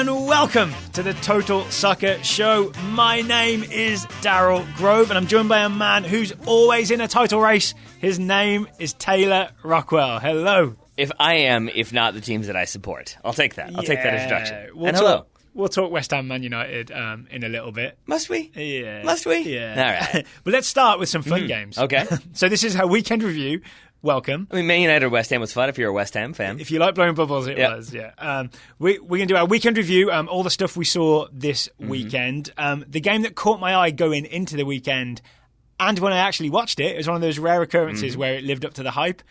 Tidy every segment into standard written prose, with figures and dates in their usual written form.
and welcome to the Total Soccer Show. My name is Daryl Grove, and I'm joined by a man who's always in a title race. His name is Taylor Rockwell. Hello. If not the teams that I support. I'll take that. I'll take that introduction. Hello. We'll talk West Ham, Man United in a little bit. Must we? Yeah. Must we? Yeah. All right. But let's start with some fun games. Okay. So this is our weekend review. Welcome. I mean, Man United or West Ham was fun if you're a West Ham fan. If you like blowing bubbles, it was, yeah. We're going to do our weekend review, all the stuff we saw this weekend. The game that caught my eye going into the weekend, and when I actually watched it, it was one of those rare occurrences where it lived up to the hype.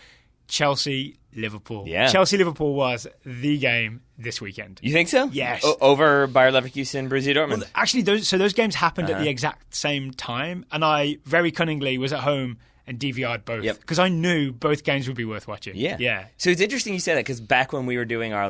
Chelsea-Liverpool. Yeah. Chelsea-Liverpool was the game this weekend. You think so? Yes. Over Bayer Leverkusen, Borussia Dortmund? Well, actually, those games happened at the exact same time, and I very cunningly was at home and DVR'd both because I knew both games would be worth watching. Yeah. So it's interesting you say that because back when we were doing our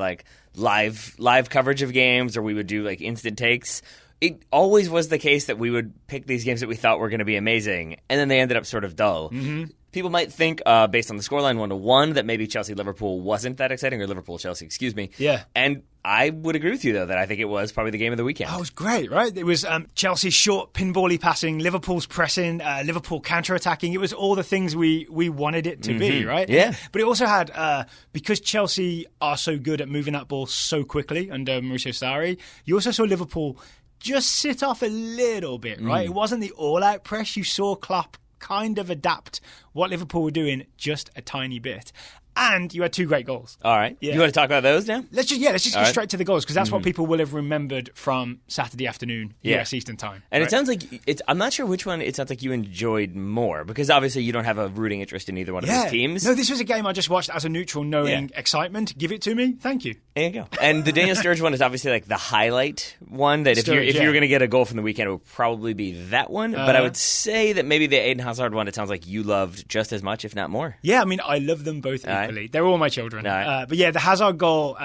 live coverage of games, or we would do instant takes, it always was the case that we would pick these games that we thought were going to be amazing, and then they ended up sort of dull. Mm-hmm. People might think, based on the scoreline 1-1, that maybe Chelsea-Liverpool wasn't that exciting, or Liverpool-Chelsea, excuse me. Yeah. And I would agree with you, though, that I think it was probably the game of the weekend. Oh, it was great, right? It was Chelsea's short, pinball-y passing, Liverpool's pressing, Liverpool counter-attacking. It was all the things we wanted it to be, right? Yeah. But it also had, because Chelsea are so good at moving that ball so quickly under Mauricio Sarri, you also saw Liverpool just sit off a little bit, right? It wasn't the all-out press. You saw Klopp kind of adapt what Liverpool were doing just a tiny bit. And you had two great goals. All right. Yeah. You want to talk about those now? Let's just go straight to the goals, because that's what people will have remembered from Saturday afternoon, US Eastern Time. And right? it sounds like I'm not sure which one it sounds like you enjoyed more, because obviously you don't have a rooting interest in either one of those teams. No, this was a game I just watched as a neutral, knowing excitement. Give it to me. Thank you. There you go. And the Daniel Sturridge one is obviously the highlight one, that if you were going to get a goal from the weekend, it would probably be that one. But I would say that maybe the Eden Hazard one, it sounds like you loved just as much, if not more. Yeah, I mean, I love them both equally. They're all my children. But yeah, the Hazard goal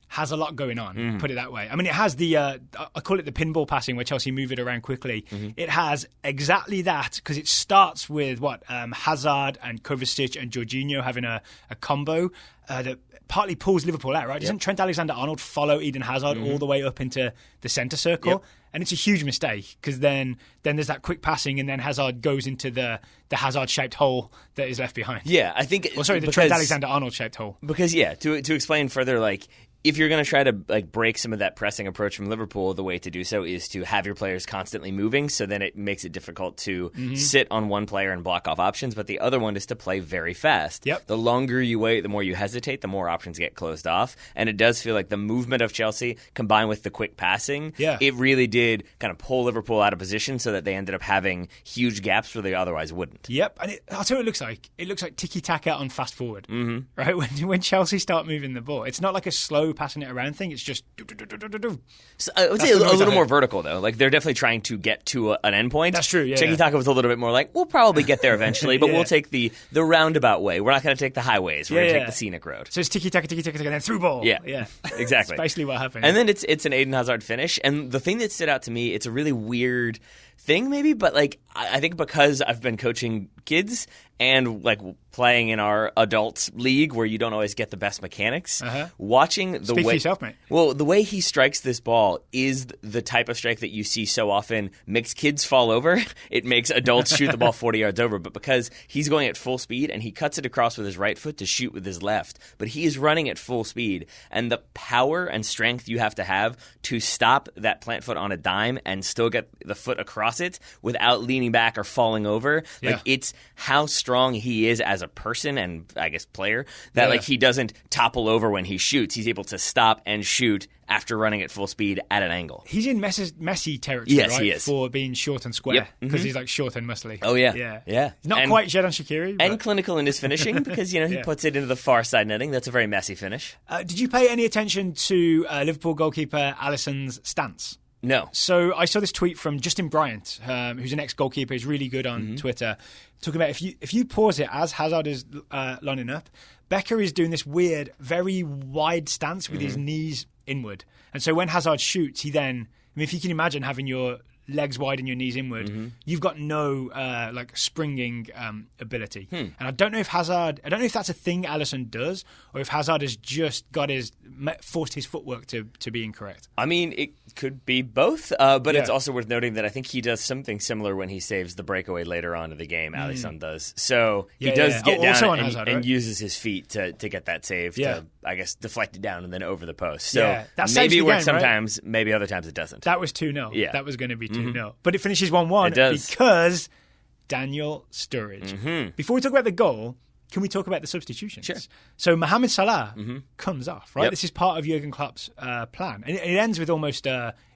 has a lot going on, put it that way. I mean, it has I call it the pinball passing, where Chelsea move it around quickly. It has exactly that, because it starts with Hazard and Kovacic and Jorginho having a combo that partly pulls Liverpool out, right? Doesn't Trent Alexander-Arnold follow Eden Hazard all the way up into the centre circle? Yep. And it's a huge mistake, because then there's that quick passing, and then Hazard goes into the Hazard-shaped hole that is left behind. Yeah, I think... the Trent Alexander-Arnold-shaped hole. Because, to explain further, if you're going to try to break some of that pressing approach from Liverpool, the way to do so is to have your players constantly moving, so then it makes it difficult to sit on one player and block off options. But the other one is to play very fast. Yep. The longer you wait, the more you hesitate, the more options get closed off. And it does feel like the movement of Chelsea combined with the quick passing, it really did kind of pull Liverpool out of position, so that they ended up having huge gaps where they otherwise wouldn't. Yep, and I'll tell you what it looks like. It looks like tiki-taka on fast forward, right? When Chelsea start moving the ball, it's not like a slow passing it around thing. It's just So I would say a little more vertical, though. They're definitely trying to get to an endpoint. That's true. Yeah, Tiki-taka was a little bit more we'll probably get there eventually, but we'll take the roundabout way. We're not going to take the highways. We're going to take the scenic road. So it's tiki-taka, and then through ball. Yeah, exactly. That's basically what happened. And then it's an Eden Hazard finish. And the thing that stood out to me, it's a really weird thing maybe, but I think because I've been coaching kids and playing in our adult league where you don't always get the best mechanics, watching the Speak way... for yourself, mate. Well, the way he strikes this ball is the type of strike that you see so often makes kids fall over. It makes adults shoot the ball 40 yards over, but because he's going at full speed and he cuts it across with his right foot to shoot with his left, but he is running at full speed, and the power and strength you have to stop that plant foot on a dime and still get the foot across it without leaning back or falling over. It's how strong he is as a person and I guess player that he doesn't topple over when he shoots. He's able to stop and shoot after running at full speed at an angle. He's in Messi territory, right? He is. For being short and square, because he's short and muscly. Oh yeah. He's not quite Xherdan Shaqiri. And clinical in his finishing, because he puts it into the far side netting. That's a very messy finish. Did you pay any attention to Liverpool goalkeeper Alisson's stance? No. So I saw this tweet from Justin Bryant, who's an ex-goalkeeper. He's really good on Twitter, talking about if you pause it as Hazard is lining up, Becker is doing this weird, very wide stance with his knees inward. And so when Hazard shoots, he then... if you can imagine having your legs wide and your knees inward, you've got no springing ability. And I don't know if that's a thing Alisson does, or if Hazard has just forced his footwork to be incorrect. I mean, it could be both, but it's also worth noting that I think he does something similar when he saves the breakaway later on in the game. Alisson does. So he does get down and uses his feet to get that save to, I guess, deflect it down and then over the post. So maybe it works sometimes, maybe other times it doesn't. That was 2-0. Yeah. That was going to be 2-0. But it finishes 1-1 because Daniel Sturridge. Before we talk about the goal, can we talk about the substitutions? Sure. So Mohamed Salah comes off, right? Yep. This is part of Jurgen Klopp's plan. And it ends with almost,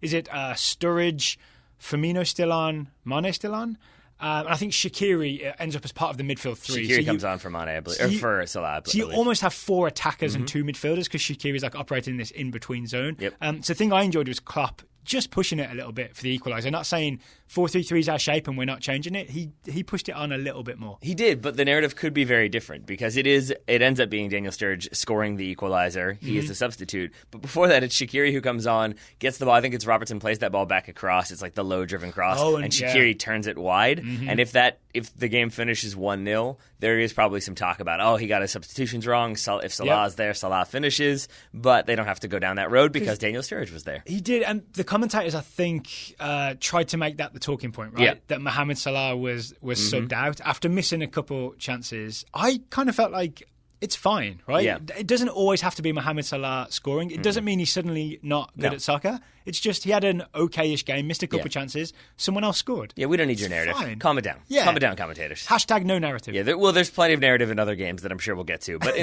is it Sturridge, Firmino still on, Mane still on? And I think Shaqiri ends up as part of the midfield three. Shaqiri comes on for Mane, I believe, or for Salah. So you almost have 4 attackers and 2 midfielders because Shaqiri's operating in this in-between zone. Yep. So the thing I enjoyed was Klopp just pushing it a little bit for the equaliser. Not saying 4-3-3 is our shape and we're not changing it. He pushed it on a little bit more. He did, but the narrative could be very different because it ends up being Daniel Sturridge scoring the equaliser. He is the substitute. But before that, it's Shaqiri who comes on, gets the ball. I think it's Robertson plays that ball back across. It's like the low-driven cross. And Shaqiri turns it wide. And if the game finishes 1-0, there is probably some talk about, he got his substitutions wrong. If Salah's there, Salah finishes. But they don't have to go down that road because Daniel Sturridge was there. He did, and the commentators, I think, tried to make that the talking point, right? Yeah. That Mohamed Salah was subbed out after missing a couple chances. I kind of felt like it's fine, right? Yeah. It doesn't always have to be Mohamed Salah scoring. It doesn't mean he's suddenly not good at soccer. It's just he had an okay-ish game, missed a couple of chances, someone else scored. Yeah, we don't need your narrative. Fine. Calm it down. Yeah. Calm it down, commentators. #, no narrative. Yeah, there's plenty of narrative in other games that I'm sure we'll get to. But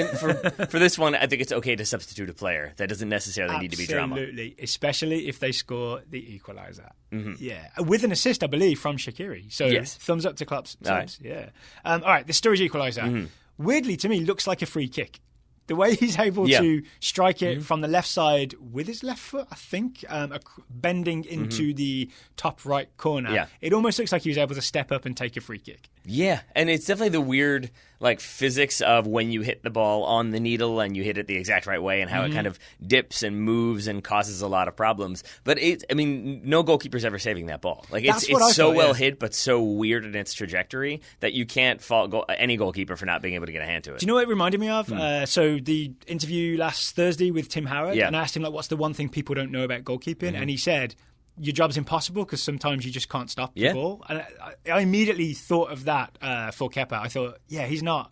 for this one, I think it's okay to substitute a player. That doesn't necessarily need to be drama. Absolutely, especially if they score the equaliser. Yeah, with an assist, I believe, from Shaqiri. So thumbs up to Klopp's subs. Right. Yeah. All right, the Sturridge equaliser. Weirdly, to me, looks like a free kick. The way he's able to strike it from the left side with his left foot, I think, bending into the top right corner, it almost looks like he was able to step up and take a free kick. Yeah, and it's definitely the weird physics of when you hit the ball on the needle and you hit it the exact right way and how it kind of dips and moves and causes a lot of problems. But no goalkeeper's ever saving that ball. It's so well hit, but so weird in its trajectory that you can't fault any goalkeeper for not being able to get a hand to it. Do you know what it reminded me of? So the interview last Thursday with Tim Howard, and I asked him what's the one thing people don't know about goalkeeping, and he said, your job's impossible because sometimes you just can't stop the ball. And I immediately thought of that for Kepa. I thought, he's not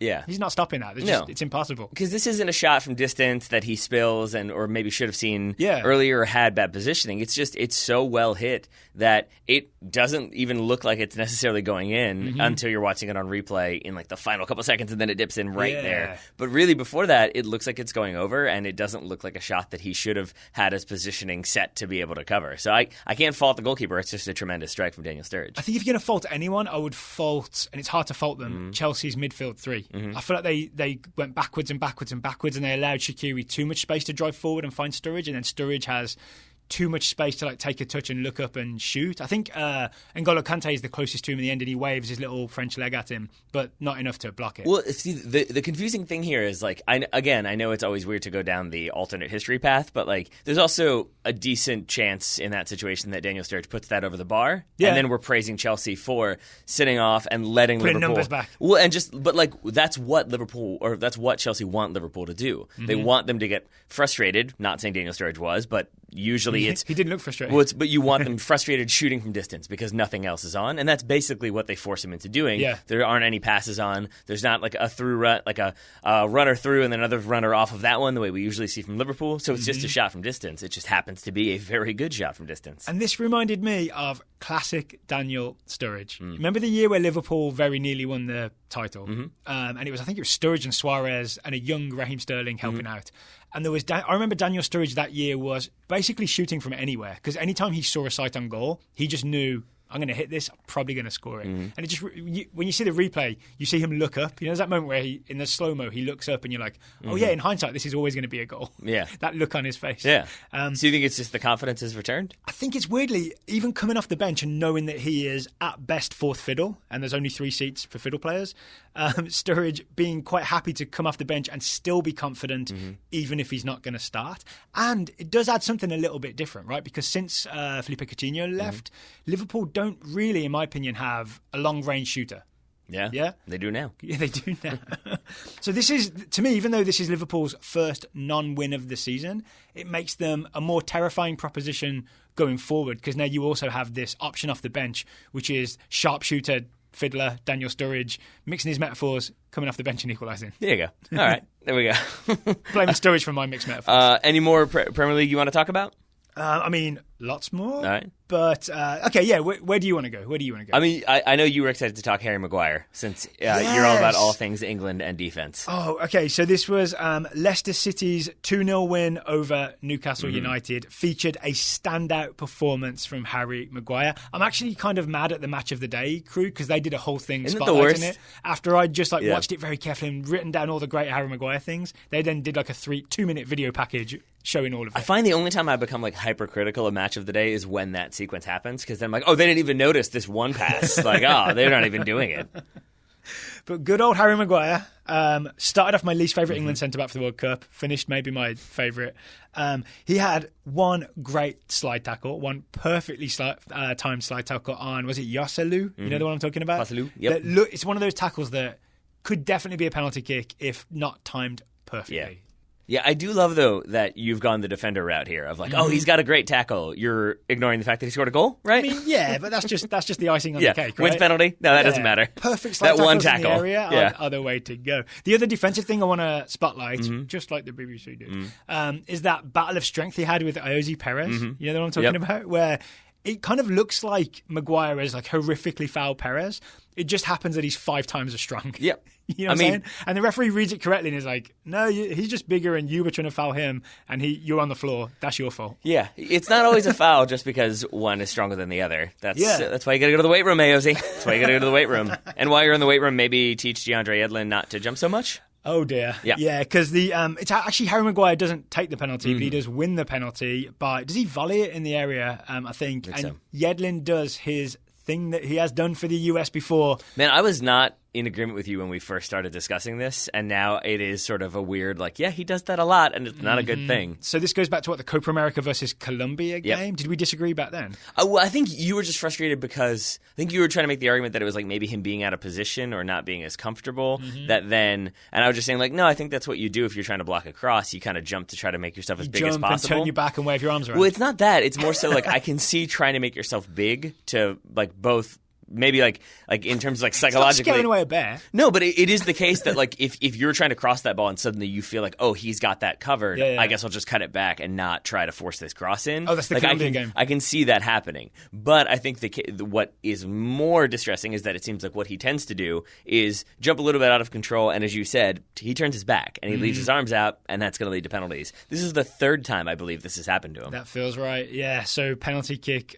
stopping that. It's impossible. Because this isn't a shot from distance that he spills or maybe should have seen earlier or had bad positioning. It's so well hit that it doesn't even look like it's necessarily going in until you're watching it on replay in the final couple seconds, and then it dips in there. But really before that, it looks like it's going over, and it doesn't look like a shot that he should have had his positioning set to be able to cover. So I can't fault the goalkeeper. It's just a tremendous strike from Daniel Sturridge. I think if you're going to fault anyone, I would fault, and it's hard to fault them, Chelsea's midfield three. I feel like they went backwards and backwards and backwards, and they allowed Shaqiri too much space to drive forward and find Sturridge, and then Sturridge has too much space to take a touch and look up and shoot. I think N'Golo Kante is the closest to him in the end, and he waves his little French leg at him, but not enough to block it. Well, see, the confusing thing here is I know it's always weird to go down the alternate history path, but there's also a decent chance in that situation that Daniel Sturridge puts that over the bar, and then we're praising Chelsea for sitting off and letting Putting Liverpool numbers back. Well, and that's what Liverpool, or that's what Chelsea want Liverpool to do. They want them to get frustrated. Not saying Daniel Sturridge was, but usually he didn't look frustrated. But you want them frustrated shooting from distance because nothing else is on, and that's basically what they force him into doing. Yeah. There aren't any passes on. There's not a through run, a runner through and then another runner off of that one, the way we usually see from Liverpool. So it's just a shot from distance. It just happens to be a very good shot from distance. And this reminded me of classic Daniel Sturridge. Remember the year where Liverpool very nearly won the title? And I think it was Sturridge and Suarez and a young Raheem Sterling helping out. And I remember Daniel Sturridge that year was basically shooting from anywhere, because anytime he saw a sight on goal, he just knew, I'm going to hit this, I'm probably going to score it. And it just when you see the replay, you see him look up. There's that moment where in the slow-mo, he looks up and you're like, oh yeah, in hindsight, this is always going to be a goal. Yeah. That look on his face. Yeah. So you think it's just the confidence has returned? I think it's weirdly, even coming off the bench and knowing that he is at best fourth fiddle, and there's only 3 seats for fiddle players, Sturridge being quite happy to come off the bench and still be confident, even if he's not going to start. And it does add something a little bit different, right? Because since Felipe Coutinho left, Liverpool don't really, in my opinion, have a long-range shooter. Yeah, they do now. Yeah, they do now. So this is, to me, even though this is Liverpool's first non-win of the season, it makes them a more terrifying proposition going forward, because now you also have this option off the bench, which is sharpshooter, fiddler, Daniel Sturridge, mixing his metaphors, coming off the bench and equalising. There you go. All right, there we go. Blaming Sturridge for my mixed metaphors. Any more Premier League you want to talk about? I mean, lots more. All right. But, okay, yeah, where do you want to go? I mean, I know you were excited to talk Harry Maguire, since you're all about all things England and defence. Oh, okay, so this was Leicester City's 2-0 win over Newcastle United. Featured a standout performance from Harry Maguire. I'm actually kind of mad at the Match of the Day crew, because they did a whole thing spotlighting it. After I just watched it very carefully and written down all the great Harry Maguire things, they then did like a 2-minute video package showing all of it. I find the only time I become hypercritical of Match of the Day is when that sequence happens, because then I'm like, oh, they didn't even notice this one pass. They're not even doing it. But good old Harry Maguire started off my least favourite England centre-back for the World Cup, finished maybe my favourite. He had one great slide tackle, one perfectly timed slide tackle on, was it Joselu? You know the one I'm talking about? Joselu, yep. It's one of those tackles that could definitely be a penalty kick if not timed perfectly. Yeah, I do love, though, that you've gone the defender route here of oh, he's got a great tackle. You're ignoring the fact that he scored a goal, right? I mean, yeah, but that's just the icing on the cake, right? Wins penalty? No, that doesn't matter. Perfect slide tackles one tackle in the area are the way to go. The other defensive thing I want to spotlight, just like the BBC did, is that battle of strength he had with Iosi Perez. You know what I'm talking about? Where it kind of looks like Maguire is horrifically foul Perez. It just happens that he's 5 times as strong. Yep. You know what I'm saying? And the referee reads it correctly and is like, no, he's just bigger and you were trying to foul him and you're on the floor. That's your fault. Yeah. It's not always a foul just because one is stronger than the other. That's why you got to go to the weight room, Aozi. That's why you got to go to the weight room. And while you're in the weight room, maybe teach DeAndre Yedlin not to jump so much. Oh dear. Yeah, because it's actually Harry Maguire doesn't take the penalty, but he does win the penalty does he volley it in the area, I think. And so. Yedlin does his thing that he has done for the US before. Man, I was not in agreement with you when we first started discussing this, and now it is sort of a weird, he does that a lot, and it's not a good thing. So this goes back to the Copa America versus Colombia game? Did we disagree back then? Well, I think you were just frustrated because I think you were trying to make the argument that it was maybe him being out of position or not being as comfortable, and I was just saying no, I think that's what you do if you're trying to block a cross. You kind of jump to try to make yourself as big as possible. And turn your back and wave your arms around. Well, it's not that. It's more so I can see trying to make yourself big to both. Maybe in terms of psychologically, it's not scaring away a bear. No, but it is the case that if you're trying to cross that ball and suddenly you feel oh, he's got that covered, I guess I'll just cut it back and not try to force this cross in. Oh, that's the Colombian game. I can see that happening, but I think what is more distressing is that it seems what he tends to do is jump a little bit out of control, and as you said, he turns his back and he leaves his arms out, and that's going to lead to penalties. This is the 3rd time I believe this has happened to him. That feels right. Yeah. So penalty kick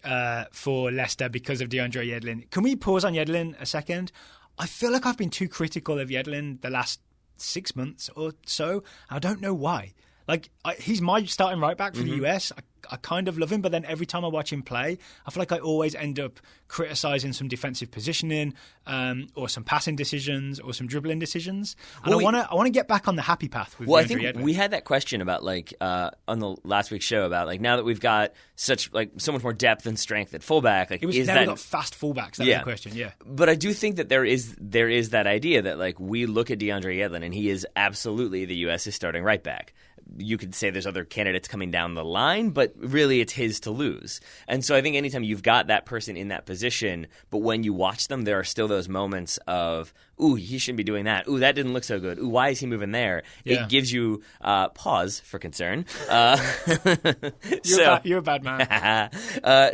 for Leicester because of DeAndre Yedlin. Can we pause on Yedlin a second? I feel like I've been too critical of Yedlin the last 6 months or so. I don't know why. He's my starting right back for the US. I kind of love him, but then every time I watch him play, I feel like I always end up criticising some defensive positioning, or some passing decisions, or some dribbling decisions. And I want to get back on the happy path with I think Yedlin. We had that question about on the last week's show about now that we've got such so much more depth and strength at fullback. We've got fast fullbacks. That was the question. Yeah, but I do think that there is that idea that we look at DeAndre Yedlin and he is absolutely the US's starting right back. You could say there's other candidates coming down the line, but really it's his to lose. And so I think anytime you've got that person in that position, but when you watch them, there are still those moments of, ooh, he shouldn't be doing that. Ooh, that didn't look so good. Ooh, why is he moving there? Yeah. It gives you pause for concern. You're a bad man.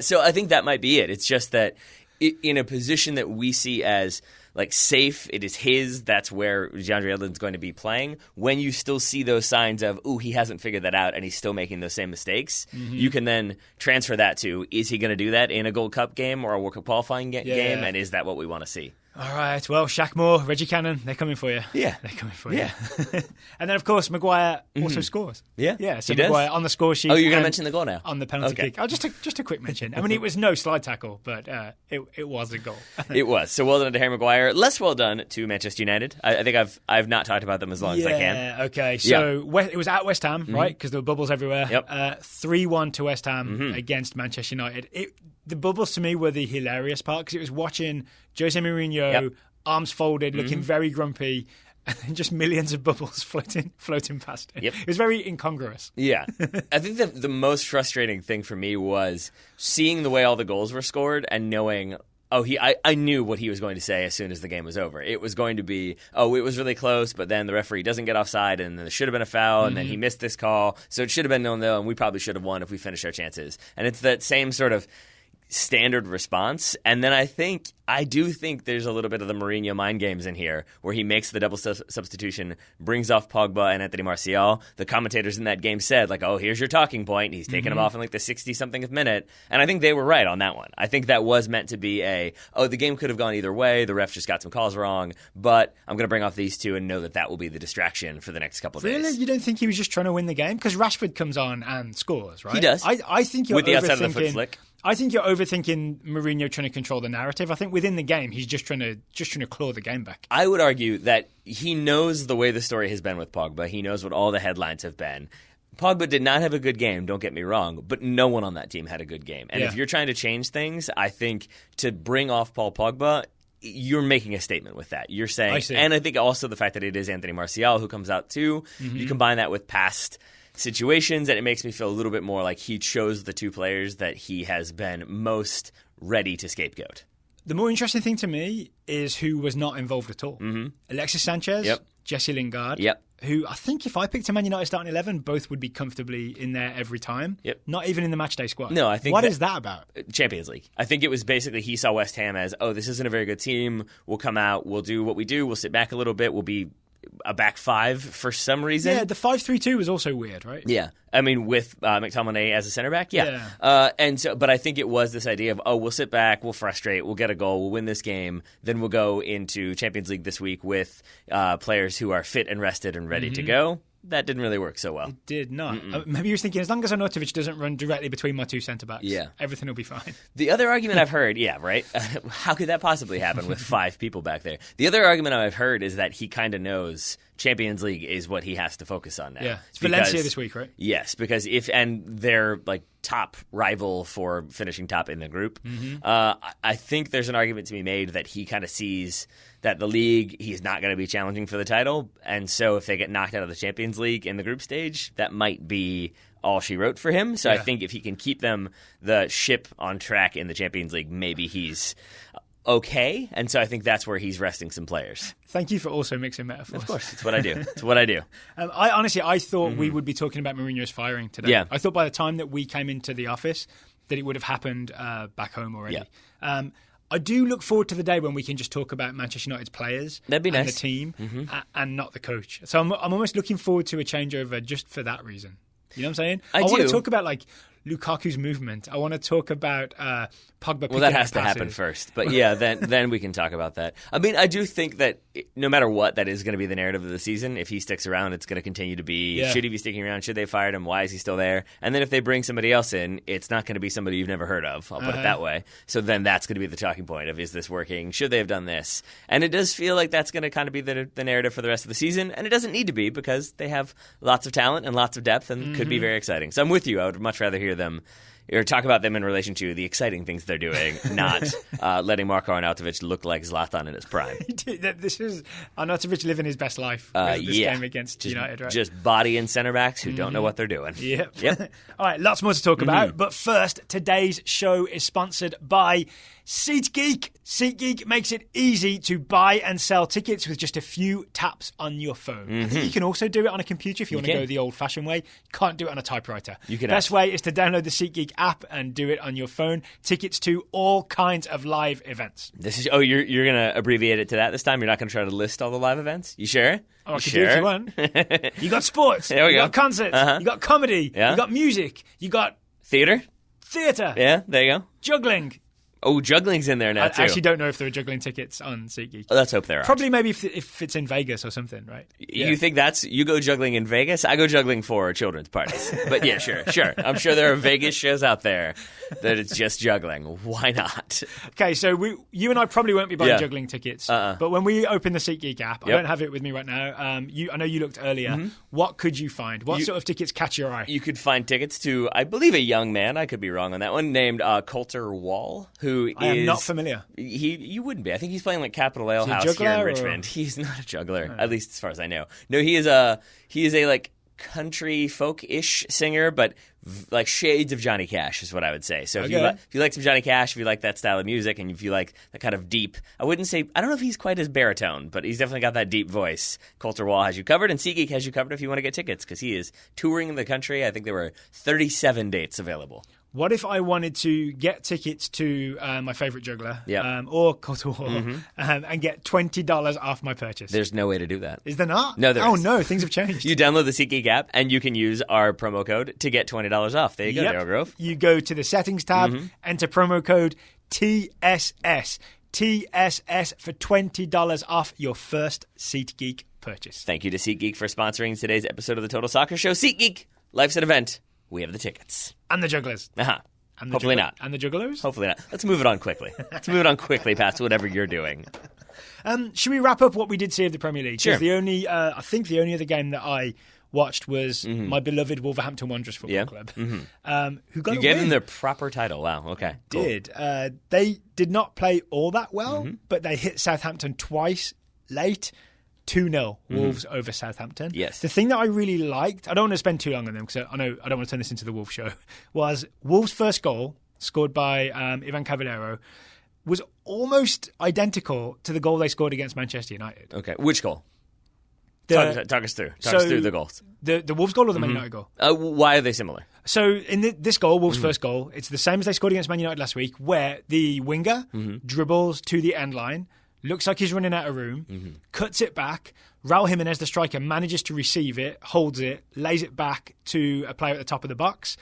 So I think that might be it. It's just that in a position that we see as safe, it is his, that's where DeAndre Yedlin's going to be playing. When you still see those signs of, ooh, he hasn't figured that out and he's still making those same mistakes, you can then transfer that to, is he going to do that in a Gold Cup game or a World Cup qualifying game? And is that what we want to see? All right, well, Shaq Moore, Reggie Cannon, they're coming for you. Yeah. They're coming for you. And then, of course, Maguire also scores. Yeah, so Maguire on the score sheet. Oh, you're going to mention the goal now? On the penalty kick. Oh, just a quick mention. I mean, it was no slide tackle, but it was a goal. It was. So well done to Harry Maguire. Less well done to Manchester United. I think I've not talked about them as long as I can. Yeah, okay. So it was at West Ham, right? Because there were bubbles everywhere. Yep. 3-1 to West Ham against Manchester United. The bubbles to me were the hilarious part because it was watching Jose Mourinho, arms folded, looking very grumpy, and then just millions of bubbles floating past him. Yep. It was very incongruous. Yeah. I think the most frustrating thing for me was seeing the way all the goals were scored and knowing, I knew what he was going to say as soon as the game was over. It was going to be, it was really close, but then the referee doesn't get offside, and there should have been a foul, and then he missed this call, so it should have been 0-0, and we probably should have won if we finished our chances. And it's that same sort of standard response. And then I do think there's a little bit of the Mourinho mind games in here where he makes the double substitution, brings off Pogba and Anthony Martial. The commentators in that game said, like, here's your talking point. He's taking him off in like the 60-something minute. And I think they were right on that one. I think that was meant to be the game could have gone either way. The ref just got some calls wrong. But I'm going to bring off these two and know that will be the distraction for the next couple of days. Really? You don't think he was just trying to win the game? Because Rashford comes on and scores, right? He does. I think you're with the outside of the foot flick. I think you're overthinking Mourinho trying to control the narrative. I think within the game, he's just trying to claw the game back. I would argue that he knows the way the story has been with Pogba. He knows what all the headlines have been. Pogba did not have a good game, don't get me wrong, but no one on that team had a good game. And if you're trying to change things, I think to bring off Paul Pogba, you're making a statement with that. You're saying, and I think also the fact that it is Anthony Martial who comes out too, you combine that with past situations, and it makes me feel a little bit more like he chose the two players that he has been most ready to scapegoat. The more interesting thing to me is who was not involved at all. Alexis Sanchez, Jesse Lingard, who I think if I picked a Man United starting 11, both would be comfortably in there every time. Not even in the matchday squad. No, I think what is that about? Champions League. I think it was basically he saw West Ham as, this isn't a very good team. We'll come out, we'll do what we do, we'll sit back a little bit, we'll be a back five for some reason. Yeah, the 5-3-2 was also weird, right? Yeah. I mean, with McTominay as a center back, and so, but I think it was this idea of, we'll sit back, we'll frustrate, we'll get a goal, we'll win this game, then we'll go into Champions League this week with players who are fit and rested and ready to go. That didn't really work so well. It did not. Maybe you were thinking, as long as Arnautovic doesn't run directly between my two centre-backs, everything will be fine. The other argument I've heard, right? How could that possibly happen with 5 people back there? The other argument I've heard is that he kind of knows Champions League is what he has to focus on now. Yeah, it's Valencia this week, right? Yes, because and they're like top rival for finishing top in the group. I think there's an argument to be made that he kind of sees that the league, he's not going to be challenging for the title, and so if they get knocked out of the Champions League in the group stage, that might be all she wrote for him. So I think if he can keep the ship on track in the Champions League, maybe he's okay, and so I think that's where he's resting some players. Thank you for also mixing metaphors. Of course, it's what I do. It's what I do. I thought we would be talking about Mourinho's firing today. Yeah. I thought by the time that we came into the office that it would have happened back home already. Yeah. I do look forward to the day when we can just talk about Manchester United's players That'd be and nice. the team and not the coach. So I'm almost looking forward to a changeover just for that reason. You know what I'm saying? I want to talk about like Lukaku's movement. I want to talk about Pogba. Well, that has to happen first. But then we can talk about that. I mean, I do think that no matter what, that is going to be the narrative of the season. If he sticks around, it's going to continue to be, should he be sticking around? Should they fire him? Why is he still there? And then if they bring somebody else in, it's not going to be somebody you've never heard of. I'll put it that way. So then that's going to be the talking point of, is this working? Should they have done this? And it does feel like that's going to kind of be the narrative for the rest of the season. And it doesn't need to be, because they have lots of talent and lots of depth and could be very exciting. So I'm with you. I would much rather hear them or talk about them in relation to the exciting things they're doing, not letting Marko Arnautovic look like Zlatan in his prime. This is Arnautovic living his best life with this game against United, right? Just body and centre backs who don't know what they're doing. Yep. All right, lots more to talk about. But first, today's show is sponsored by SeatGeek. SeatGeek makes it easy to buy and sell tickets with just a few taps on your phone. I think you can also do it on a computer if you want to go the old-fashioned way. You can't do it on a typewriter. Best way is to download the SeatGeek app and do it on your phone. Tickets to all kinds of live events. You're going to abbreviate it to that this time? You're not going to try to list all the live events? You sure? Oh, I could do it if you want. You got sports. There we you go. got concerts. You got comedy. You got music. You got theater. Theatre. Yeah, there you go. Juggling. Oh, juggling's in there now, too. I actually don't know if there are juggling tickets on SeatGeek. Let's hope there are. Probably maybe if it's in Vegas or something, right? You think you go juggling in Vegas? I go juggling for children's parties. But yeah, sure. I'm sure there are Vegas shows out there that it's just juggling. Why not? Okay, so you and I probably won't be buying juggling tickets. But when we open the SeatGeek app, I don't have it with me right now. I know you looked earlier. Mm-hmm. What could you find? What sort of tickets catch your eye? You could find tickets to, I believe, a young man, I could be wrong on that one, named Coulter Wall, who I am not familiar. You wouldn't be. I think he's playing like Capital Ale House here in Richmond. He's not a juggler, at least as far as I know. No, he is a like country folk-ish singer, but like shades of Johnny Cash is what I would say. So if you like some Johnny Cash, if you like that style of music, and if you like that kind of deep, I don't know if he's quite as baritone, but he's definitely got that deep voice. Coulter Wall has you covered, and SeatGeek has you covered if you want to get tickets, because he is touring the country. I think there were 37 dates available. What if I wanted to get tickets to my favourite juggler or Coulter Wall and get $20 off my purchase? There's no way to do that. Is there not? No, there is. Oh, no, things have changed. You download the SeatGeek app, and you can use our promo code to get $20 off. There you go, Daryl Grove. You go to the settings tab, enter promo code TSS. TSS for $20 off your first SeatGeek purchase. Thank you to SeatGeek for sponsoring today's episode of the Total Soccer Show. SeatGeek, life's an event. We have the tickets. And the jugglers. And hopefully not. And the jugglers? Hopefully not. Let's move it on quickly. Past whatever you're doing. Should we wrap up what we did see of the Premier League? Sure. I think the only other game that I watched was my beloved Wolverhampton Wanderers Football Club. Who got You gave them their proper title. Wow, okay. Cool. They did not play all that well, but they hit Southampton twice late. 2-0 Wolves over Southampton. Yes. The thing that I really liked, I don't want to spend too long on them because I know I don't want to turn this into the Wolves show, was Wolves' first goal, scored by Ivan Cavallero, was almost identical to the goal they scored against Manchester United. Okay. Which goal? Talk us through. Talk us through the goals. The Wolves goal or the Man United goal? Why are they similar? So in this goal, Wolves' first goal, it's the same as they scored against Man United last week, where the winger dribbles to the end line, looks like he's running out of room, cuts it back. Raul Jimenez, the striker, manages to receive it, holds it, lays it back to a player at the top of the box.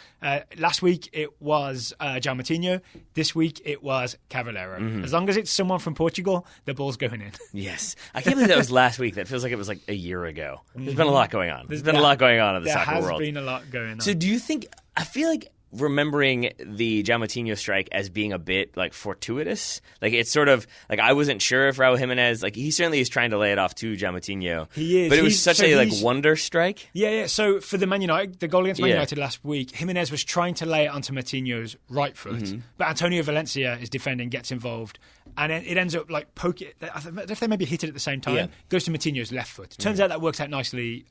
Last week, it was João Moutinho. This week, it was Cavallero. As long as it's someone from Portugal, the ball's going in. Yes. I can't believe that was last week. That feels like it was like a year ago. There's been a lot going on. There's been a lot going on in the soccer world. There has been a lot going on. So do you think... I feel like remembering the João Moutinho strike as being a bit like fortuitous. Like it's sort of like I wasn't sure if Raul Jimenez, like he certainly is trying to lay it off to João Moutinho. He is. But it was such a wonder strike. Yeah. So for the Man United, the goal against Man United last week, Jimenez was trying to lay it onto Moutinho's right foot, but Antonio Valencia is defending, gets involved, and it ends up like poking. I don't know if they maybe hit it at the same time. Goes to Moutinho's left foot. Turns out that works out nicely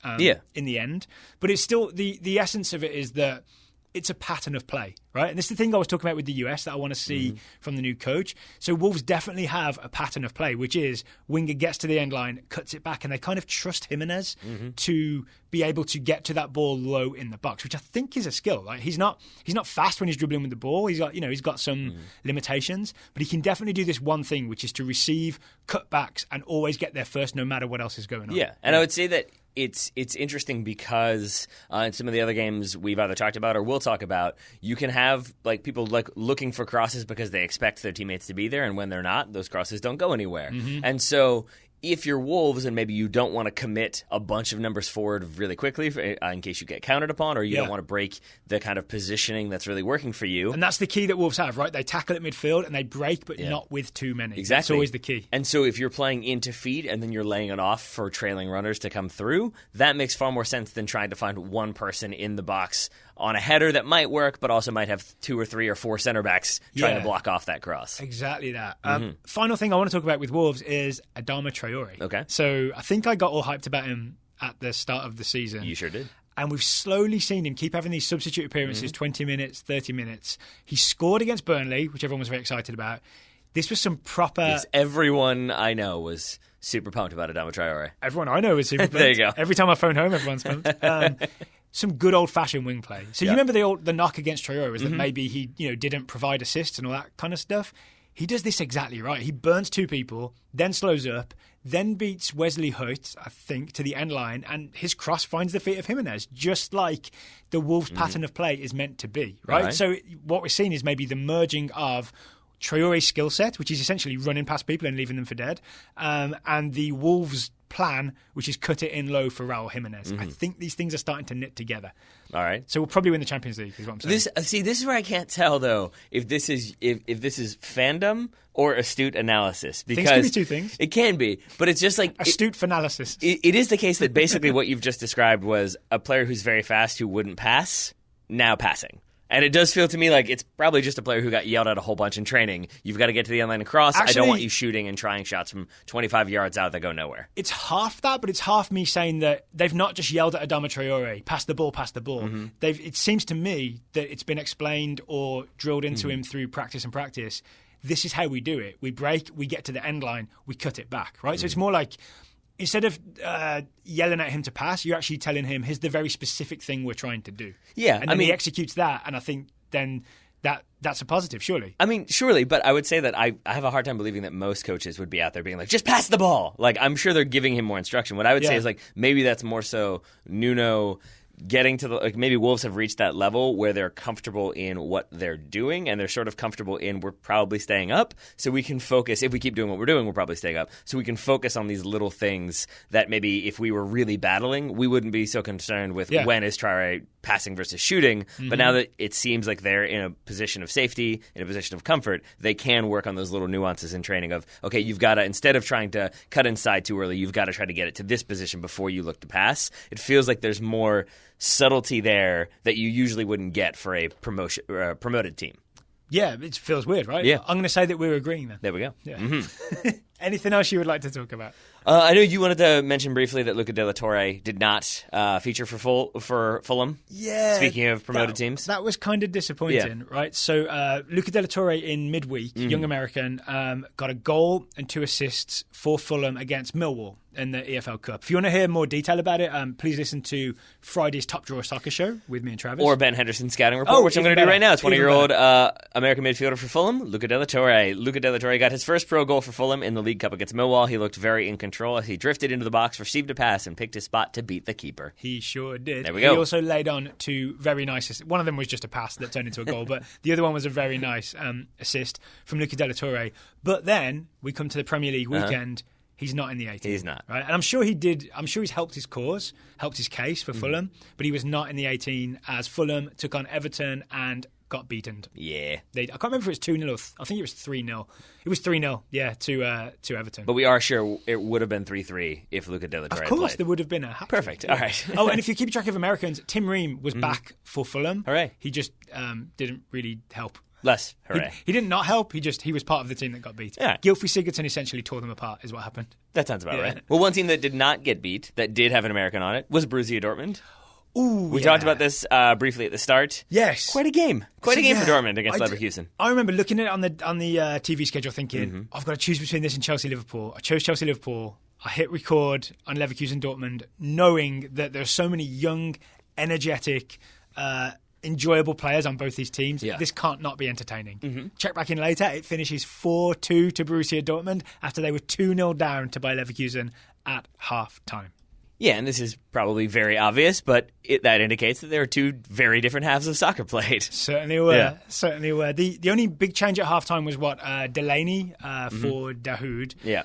in the end. But it's still the essence of it is that it's a pattern of play, right? And this is the thing I was talking about with the US that I want to see from the new coach. So Wolves definitely have a pattern of play, which is winger gets to the end line, cuts it back, and they kind of trust Jimenez to be able to get to that ball low in the box, which I think is a skill. Like he's not fast when he's dribbling with the ball. He's got some limitations, but he can definitely do this one thing, which is to receive cutbacks and always get there first, no matter what else is going on. Yeah, and I would say that it's interesting because in some of the other games we've either talked about or will talk about, you can have like people like looking for crosses because they expect their teammates to be there, and when they're not, those crosses don't go anywhere. And so if you're Wolves and maybe you don't want to commit a bunch of numbers forward really quickly in case you get countered upon, or you don't want to break the kind of positioning that's really working for you. And that's the key that Wolves have, right? They tackle at midfield and they break, but not with too many. Exactly. That's always the key. And so if you're playing into feet and then you're laying it off for trailing runners to come through, that makes far more sense than trying to find one person in the box on a header that might work, but also might have 2 or 3 or 4 center backs trying to block off that cross. Exactly that. Final thing I want to talk about with Wolves is Adama Traore. Okay. So I think I got all hyped about him at the start of the season. You sure did. And we've slowly seen him keep having these substitute appearances, 20 minutes, 30 minutes. He scored against Burnley, which everyone was very excited about. This was some proper... Yes, everyone I know was super pumped about Adama Traore. Everyone I know was super pumped. There you go. Every time I phone home, everyone's pumped. Some good old-fashioned wing play. So you remember the knock against Traore was that maybe he didn't provide assists and all that kind of stuff. He does this exactly right. He burns 2 people, then slows up, then beats Wesley Hoyt, I think, to the end line, and his cross finds the feet of Jimenez, just like the Wolves' pattern of play is meant to be, right? So what we're seeing is maybe the merging of Traore's skill set, which is essentially running past people and leaving them for dead, and the Wolves' plan, which is cut it in low for Raul Jimenez. I think these things are starting to knit together. All right. So we'll probably win the Champions League, is what I'm saying. This is where I can't tell, though, if this is fandom or astute analysis. Because things can be two things. It can be, but it's just like... Astute analysis. It is the case that basically what you've just described was a player who's very fast who wouldn't pass, now passing. And it does feel to me like it's probably just a player who got yelled at a whole bunch in training. You've got to get to the end line and cross. Actually, I don't want you shooting and trying shots from 25 yards out that go nowhere. It's half that, but it's half me saying that they've not just yelled at Adama Traore, pass the ball. It seems to me that it's been explained or drilled into him through practice. This is how we do it. We break, we get to the end line, we cut it back, right? So it's more like... Instead of yelling at him to pass, you're actually telling him, here's the very specific thing we're trying to do. Yeah. And then he executes that, and I think then that's a positive, surely. I mean, surely, but I would say that I have a hard time believing that most coaches would be out there being like, just pass the ball. Like, I'm sure they're giving him more instruction. What I would say is, like, maybe that's more so Nuno getting to the, like, maybe Wolves have reached that level where they're comfortable in what they're doing, and they're sort of comfortable in, we're probably staying up, so we can focus. If we keep doing what we're doing, we're probably staying up, so we can focus on these little things that maybe if we were really battling, we wouldn't be so concerned with when is Traore passing versus shooting. But now that it seems like they're in a position of safety, in a position of comfort, they can work on those little nuances in training of, okay, you've got to, instead of trying to cut inside too early, you've got to try to get it to this position before you look to pass. It feels like there's more subtlety there that you usually wouldn't get for a promoted team. Yeah, it feels weird, right? Yeah. I'm going to say that we're agreeing then. There we go. Yeah. Anything else you would like to talk about? I know you wanted to mention briefly that Luca de la Torre did not feature for Fulham. Yeah. Speaking of promoted teams. That was kind of disappointing, right? So Luca de la Torre in midweek, young American, got a goal and 2 assists for Fulham against Millwall in the EFL Cup. If you want to hear more detail about it, please listen to Friday's Top Drawer Soccer Show with me and Travis. Or Ben Henderson's scouting report, which I'm going to do right now. 20-year-old American midfielder for Fulham, Luca de la Torre. Luca de la Torre got his first pro goal for Fulham in the League Cup against Millwall. He looked very in control as he drifted into the box, received a pass, and picked his spot to beat the keeper. He sure did. There we go. He also laid on 2 very nice... One of them was just a pass that turned into a goal, but the other one was a very nice assist from Luca de la Torre. But then we come to the Premier League weekend. He's not in the 18. He's not. Right? And I'm sure he did. I'm sure he's helped his cause, helped his case for Fulham, but he was not in the 18 as Fulham took on Everton and got beaten. Yeah. I can't remember if it was 2-0 or I think it was 3-0. It was 3-0, yeah, to Everton. But we are sure it would have been 3-3 if Luca de la Torre Of course, played. there would have been a Perfect. Yeah. All right. Oh, and if you keep track of Americans, Tim Ream was back for Fulham. Hooray. He just didn't really help. Less. Hooray. He didn't not help. He was part of the team that got beat. Yeah. Gylfi Sigurdsson essentially tore them apart is what happened. That sounds about right. Well, one team that did not get beat, that did have an American on it, was Borussia Dortmund. Ooh, we talked about this briefly at the start. Yes. Quite a game. Quite a game for Dortmund against Leverkusen. I remember looking at it on the TV schedule thinking, I've got to choose between this and Chelsea-Liverpool. I chose Chelsea-Liverpool. I hit record on Leverkusen-Dortmund knowing that there's so many young, energetic, enjoyable players on both these teams. Yeah. This can't not be entertaining. Check back in later. It finishes 4-2 to Borussia Dortmund after they were 2-0 down to Bayer Leverkusen at half-time. Yeah, and this is probably very obvious, but that indicates that there are 2 very different halves of soccer played. Certainly were. Yeah. Certainly were. The only big change at halftime was Delaney for Dahoud. Yeah.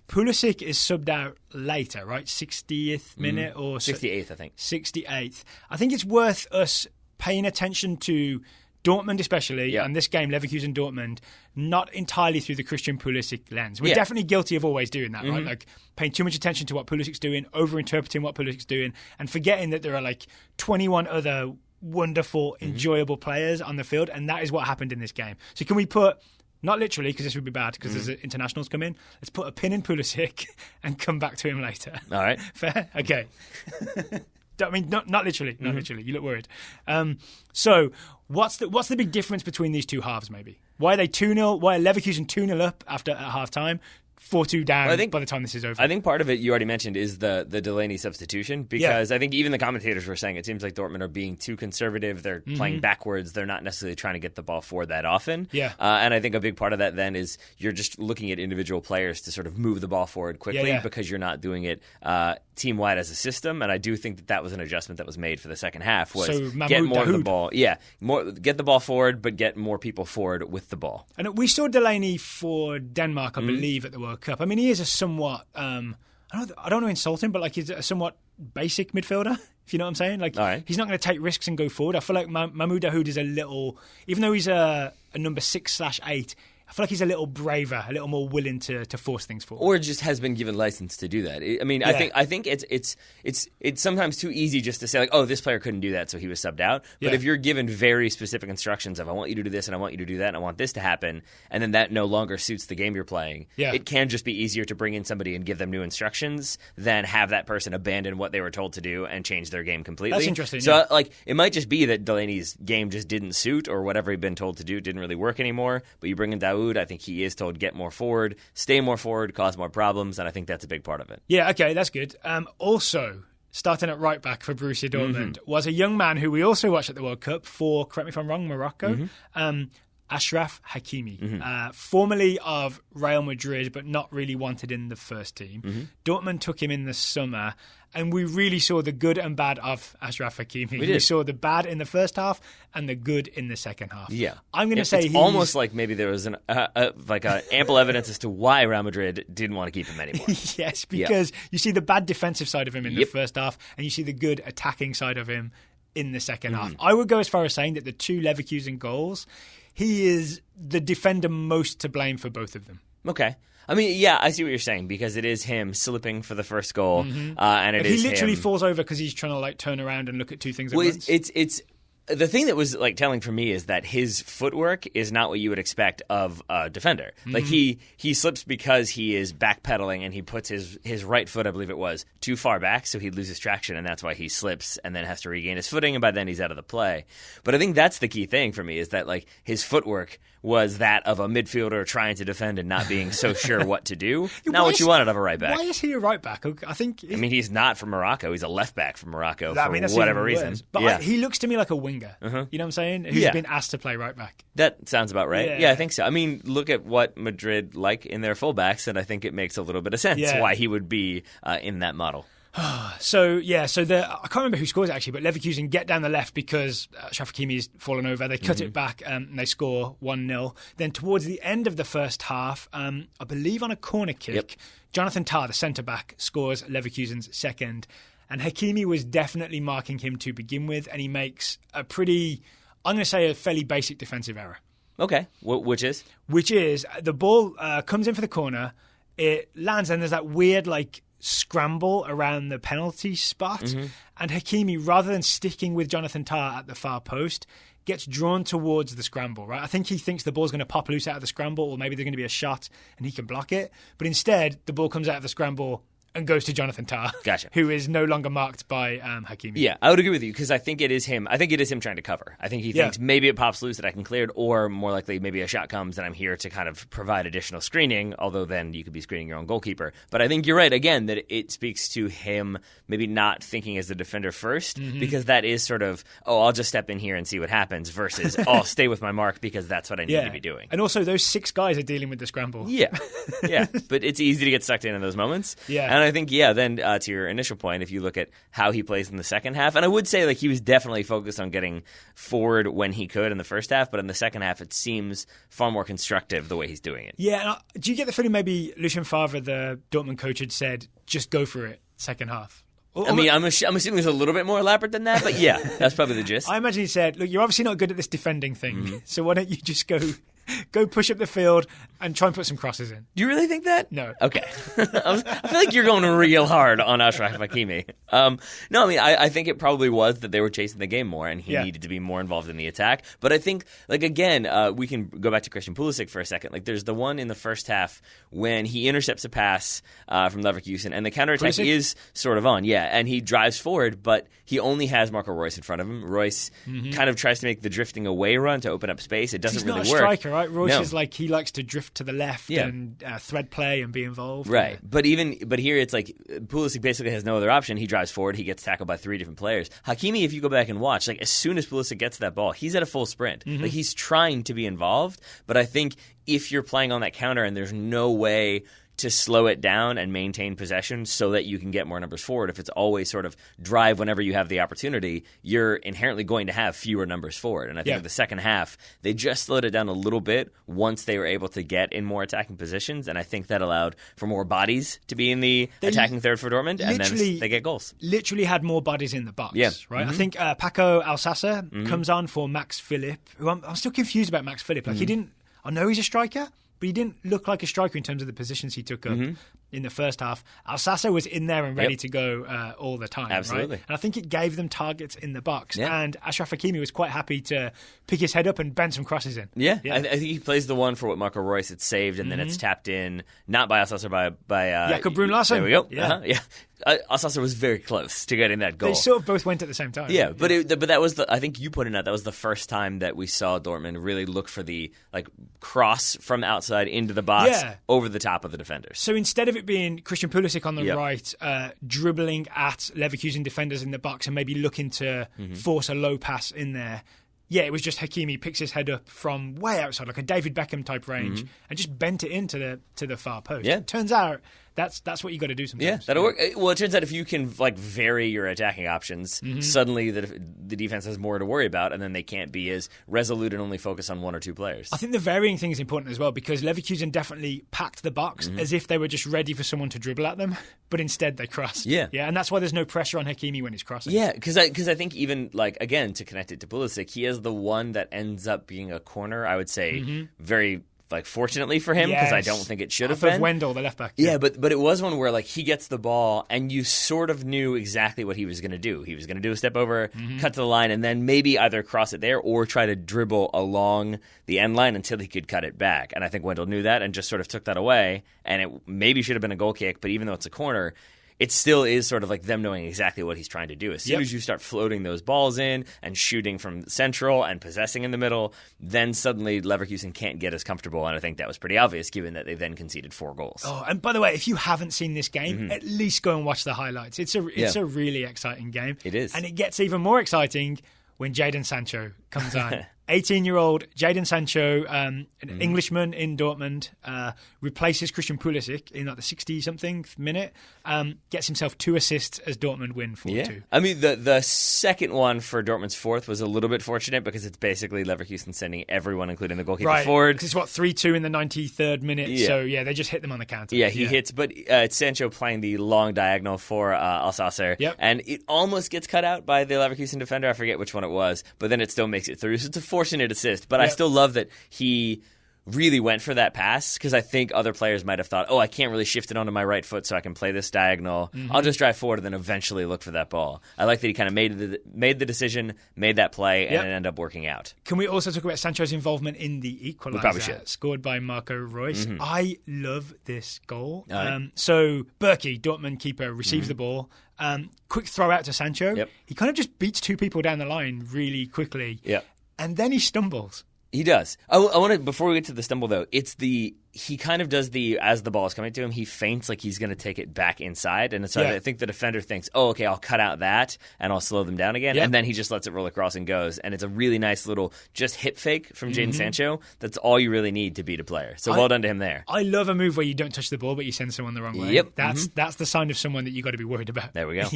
Pulisic is subbed out later, right? 60th minute or 68th, I think. 68th. I think it's worth us paying attention to Dortmund especially, and this game, Leverkusen-Dortmund, not entirely through the Christian Pulisic lens. We're definitely guilty of always doing that, right? Like paying too much attention to what Pulisic's doing, over-interpreting what Pulisic's doing, and forgetting that there are like 21 other wonderful, enjoyable players on the field, and that is what happened in this game. So can we put... Not literally, because this would be bad, because there's internationals come in. Let's put a pin in Pulisic and come back to him later. All right. Fair? Okay. I mean, not literally. Not literally. You look worried. So what's the big difference between these 2 halves, maybe? Why are they 2-0? Why are Leverkusen 2-0 up at half-time? 4-2 down by the time this is over. I think part of it, you already mentioned, is the Delaney substitution, because I think even the commentators were saying it seems like Dortmund are being too conservative. They're playing backwards. They're not necessarily trying to get the ball forward that often. Yeah. And I think a big part of that then is you're just looking at individual players to sort of move the ball forward quickly because you're not doing it team-wide as a system, and I do think that was an adjustment that was made for the second half, was so get more of the ball. Yeah, get the ball forward, but get more people forward with the ball. And we saw Delaney for Denmark, I believe, at the World Cup. I mean, he is a somewhat, I don't want to insult him, but like he's a somewhat basic midfielder, if you know what I'm saying. Like, he's not going to take risks and go forward. I feel like Mahmoud Dahoud is a little, even though he's a number 6/8, I feel like he's a little braver, a little more willing to force things forward, or just has been given license to do that. I mean, I think it's sometimes too easy just to say like, oh, this player couldn't do that, so he was subbed out. But if you're given very specific instructions of I want you to do this and I want you to do that and I want this to happen, and then that no longer suits the game you're playing, it can just be easier to bring in somebody and give them new instructions than have that person abandon what they were told to do and change their game completely. That's interesting. So like, it might just be that Delaney's game just didn't suit, or whatever he'd been told to do didn't really work anymore. But you bring in Dahoud. I think he is told get more forward, stay more forward, cause more problems, and I think that's a big part of it. Yeah, okay, that's good. Also, starting at right back for Borussia Dortmund was a young man who we also watched at the World Cup for, correct me if I'm wrong, Morocco, Achraf Hakimi, formerly of Real Madrid, but not really wanted in the first team. Dortmund took him in the summer, and we really saw the good and bad of Achraf Hakimi. We saw the bad in the first half and the good in the second half. Yeah, I'm going to say it's almost like maybe there was ample evidence as to why Real Madrid didn't want to keep him anymore. Yes, because you see the bad defensive side of him in the first half, and you see the good attacking side of him in the second half. I would go as far as saying that the 2 Leverkusen goals, he is the defender most to blame for both of them. Okay. I mean, yeah, I see what you're saying, because it is him slipping for the first goal, and he literally falls over because he's trying to like turn around and look at 2 things at once. It's the thing that was like telling for me is that his footwork is not what you would expect of a defender. Like he slips because he is backpedaling and he puts his right foot, I believe it was, too far back, so he loses traction, and that's why he slips and then has to regain his footing, and by then he's out of the play. But I think that's the key thing for me, is that like his footwork was that of a midfielder trying to defend and not being so sure what to do. Not what you wanted of a right back. Why is he a right back? I mean, he's not from Morocco. He's a left back from Morocco for whatever reason. But he looks to me like a winger. You know what I'm saying? Who's been asked to play right back. That sounds about right. Yeah, I think so. I mean, look at what Madrid like in their fullbacks, and I think it makes a little bit of sense why he would be in that model. So I can't remember who scores it actually, but Leverkusen get down the left because Achraf Hakimi's fallen over. They cut it back and they score 1-0. Then towards the end of the first half, I believe on a corner kick, Jonathan Tah, the centre-back, scores Leverkusen's second. And Hakimi was definitely marking him to begin with, and he makes a fairly basic defensive error. Okay. Which is? Which is the ball comes in for the corner, it lands, and there's that weird scramble around the penalty spot, and Hakimi, rather than sticking with Jonathan Tah at the far post, gets drawn towards the scramble, right? I think he thinks the ball's going to pop loose out of the scramble, or maybe there's going to be a shot and he can block it. But instead, the ball comes out of the scramble and goes to Jonathan Tah, who is no longer marked by Hakimi. Yeah, I would agree with you, because I think it is him. I think it is him trying to cover. I think he thinks maybe it pops loose that I can clear it, or more likely maybe a shot comes and I'm here to kind of provide additional screening, although then you could be screening your own goalkeeper. But I think you're right, again, that it speaks to him maybe not thinking as the defender first, because that is sort of, I'll just step in here and see what happens, versus, I'll stay with my mark because that's what I need to be doing. And also, those 6 guys are dealing with the scramble. Yeah. But it's easy to get sucked in those moments. Yeah. And I think, then to your initial point, if you look at how he plays in the second half, and I would say he was definitely focused on getting forward when he could in the first half, but in the second half it seems far more constructive the way he's doing it. Yeah, and do you get the feeling maybe Lucien Favre, the Dortmund coach, had said, just go for it second half? I mean, I'm assuming it's a little bit more elaborate than that, but yeah, that's probably the gist. I imagine he said, look, you're obviously not good at this defending thing, so why don't you just go push up the field and try and put some crosses in. Do you really think that? No. Okay. I feel like you're going real hard on Achraf Hakimi. No, I mean, I think it probably was that they were chasing the game more and he needed to be more involved in the attack. But I think, again, we can go back to Christian Pulisic for a second. There's the one in the first half when he intercepts a pass from Leverkusen and the counterattack is sort of on, and he drives forward, but he only has Marco Reus in front of him. Reus kind of tries to make the drifting away run to open up space. It doesn't really work. He's not a striker, right? Reus is he likes to drift to the left and thread play and be involved. Right. But here it's Pulisic basically has no other option. He drives forward. He gets tackled by 3 different players. Hakimi, if you go back and watch, as soon as Pulisic gets that ball, he's at a full sprint. He's trying to be involved. But I think if you're playing on that counter and there's no way to slow it down and maintain possession so that you can get more numbers forward. If it's always sort of drive whenever you have the opportunity, you're inherently going to have fewer numbers forward. And I think in the second half, they just slowed it down a little bit once they were able to get in more attacking positions, and I think that allowed for more bodies to be in the attacking third for Dortmund, and then they get goals. Literally had more bodies in the box, right? I think Paco Alsasser comes on for Max Philipp, who I'm still confused about Max Philipp. Like I know he's a striker, but he didn't look like a striker in terms of the positions he took up in the first half. Alsasser was in there and ready to go all the time. Absolutely. Right? And I think it gave them targets in the box. And Achraf Hakimi was quite happy to pick his head up and bend some crosses in. I think he plays the one for what Marco Reus had saved, and then it's tapped in, not by Alsasser, by Jakob Brun Larsen. There we go. Alsasser was very close to getting that goal. They sort of both went at the same time. But that was I think you pointed out, that was the first time that we saw Dortmund really look for the cross from the outside into the box over the top of the defenders. So instead of it being Christian Pulisic on the right, dribbling at Leverkusen defenders in the box and maybe looking to force a low pass in there, it was just Hakimi picks his head up from way outside, like a David Beckham type range, and just bent it into the far post. Turns out that's what you got to do sometimes. That'll work. Well, it turns out if you can vary your attacking options, suddenly the defense has more to worry about, and then they can't be as resolute and only focus on one or two players. I think the varying thing is important as well, because Leverkusen definitely packed the box as if they were just ready for someone to dribble at them, but instead they cross. And that's why there's no pressure on Hakimi when he's crossing. Because I think even again, to connect it to Pulisic, he is the one that ends up being a corner. I would say very. Fortunately for him, because I don't think it should have been. Wendell, the left back. But it was one where he gets the ball and you sort of knew exactly what he was going to do. He was going to do a step over, cut to the line, and then maybe either cross it there or try to dribble along the end line until he could cut it back. And I think Wendell knew that and just sort of took that away. And it maybe should have been a goal kick, but even though it's a corner, it still is sort of them knowing exactly what he's trying to do. As soon as you start floating those balls in and shooting from central and possessing in the middle, then suddenly Leverkusen can't get as comfortable, and I think that was pretty obvious given that they then conceded 4 goals. Oh, and by the way, if you haven't seen this game, at least go and watch the highlights. It's a really exciting game. It is. And it gets even more exciting when Jadon Sancho comes on. 18-year-old Jadon Sancho, an Englishman in Dortmund, replaces Christian Pulisic in the 60-something minute, gets himself 2 assists as Dortmund win 4-2. I mean, the second one for Dortmund's fourth was a little bit fortunate because it's basically Leverkusen sending everyone, including the goalkeeper, forward. Because it's 3-2 in the 93rd minute, so they just hit them on the counter. He hits, but it's Sancho playing the long diagonal for Alsasser, and it almost gets cut out by the Leverkusen defender. I forget which one it was, but then it still makes it through. So it's a fortunate assist, but I still love that he really went for that pass, because I think other players might have thought, I can't really shift it onto my right foot so I can play this diagonal. I'll just drive forward and then eventually look for that ball. I like that he kind of made the decision, made that play, and it ended up working out. Can we also talk about Sancho's involvement in the equaliser scored by Marco Reus? I love this goal. So Berkey, Dortmund keeper, receives the ball. Quick throw out to Sancho. He kind of just beats 2 people down the line really quickly. And then he stumbles. He does. I want to, before we get to the stumble though, he kind of does as the ball is coming to him, he feints like he's going to take it back inside. And so I think the defender thinks, okay, I'll cut out that and I'll slow them down again. And then he just lets it roll across and goes. And it's a really nice little just hip fake from Jadon Sancho. That's all you really need to beat a player. So well done to him there. I love a move where you don't touch the ball, but you send someone the wrong way. That's the sign of someone that you got to be worried about. There we go.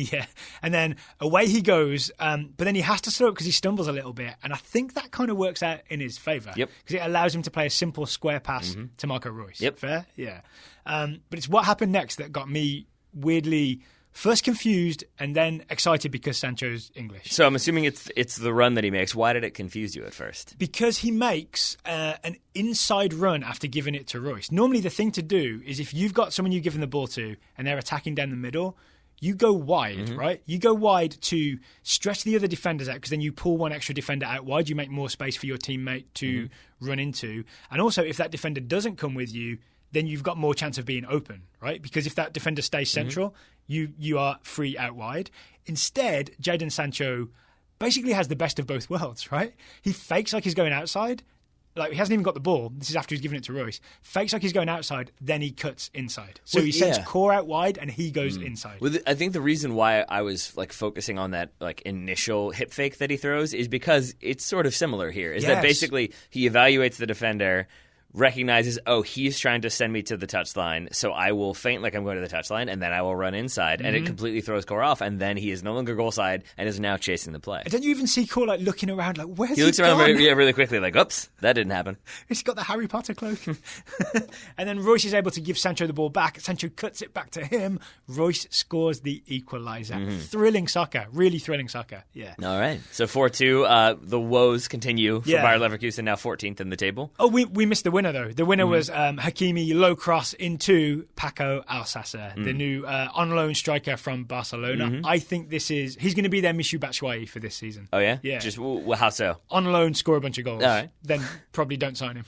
And then away he goes, but then he has to slow up because he stumbles a little bit. And I think that kind of works out in his favour. Because it allows him to play a simple square pass to Marco Reus. Fair? Yeah. But it's what happened next that got me weirdly first confused and then excited because Sancho's English. So I'm assuming it's the run that he makes. Why did it confuse you at first? Because he makes an inside run after giving it to Reus. Normally the thing to do is if you've got someone you've given the ball to and they're attacking down the middle, you go wide, right? You go wide to stretch the other defenders out, because then you pull one extra defender out wide. You make more space for your teammate to run into. And also, if that defender doesn't come with you, then you've got more chance of being open, right? Because if that defender stays central, you are free out wide. Instead, Jadon Sancho basically has the best of both worlds, right? He fakes like he's going outside. Like, he hasn't even got the ball. This is after he's given it to Reus. Fakes like he's going outside, then he cuts inside. So he sends Core out wide, and he goes inside. Well, I think the reason why I was focusing on that initial hip fake that he throws is because it's sort of similar here. Is that basically he evaluates the defender, recognizes, he's trying to send me to the touchline, so I will feint like I'm going to the touchline, and then I will run inside, and it completely throws Core off, and then he is no longer goal side and is now chasing the play. And don't you even see Core like looking around, like, where's he looks gone? around really quickly, like, oops, that didn't happen. He's got the Harry Potter cloak. And then Royce is able to give Sancho the ball back. Sancho cuts it back to him. Royce scores the equaliser. Thrilling soccer. Really thrilling soccer. Yeah. All right. So 4-2. The woes continue for Bayer Leverkusen, now 14th in the table. Oh, we missed the winner, though. The winner was Hakimi low cross into Paco Alcácer, the new on-loan striker from Barcelona. I think he's going to be their Michy Batshuayi for this season. Oh, yeah? Yeah. Just how so? On loan, score a bunch of goals. All right. Then probably don't sign him.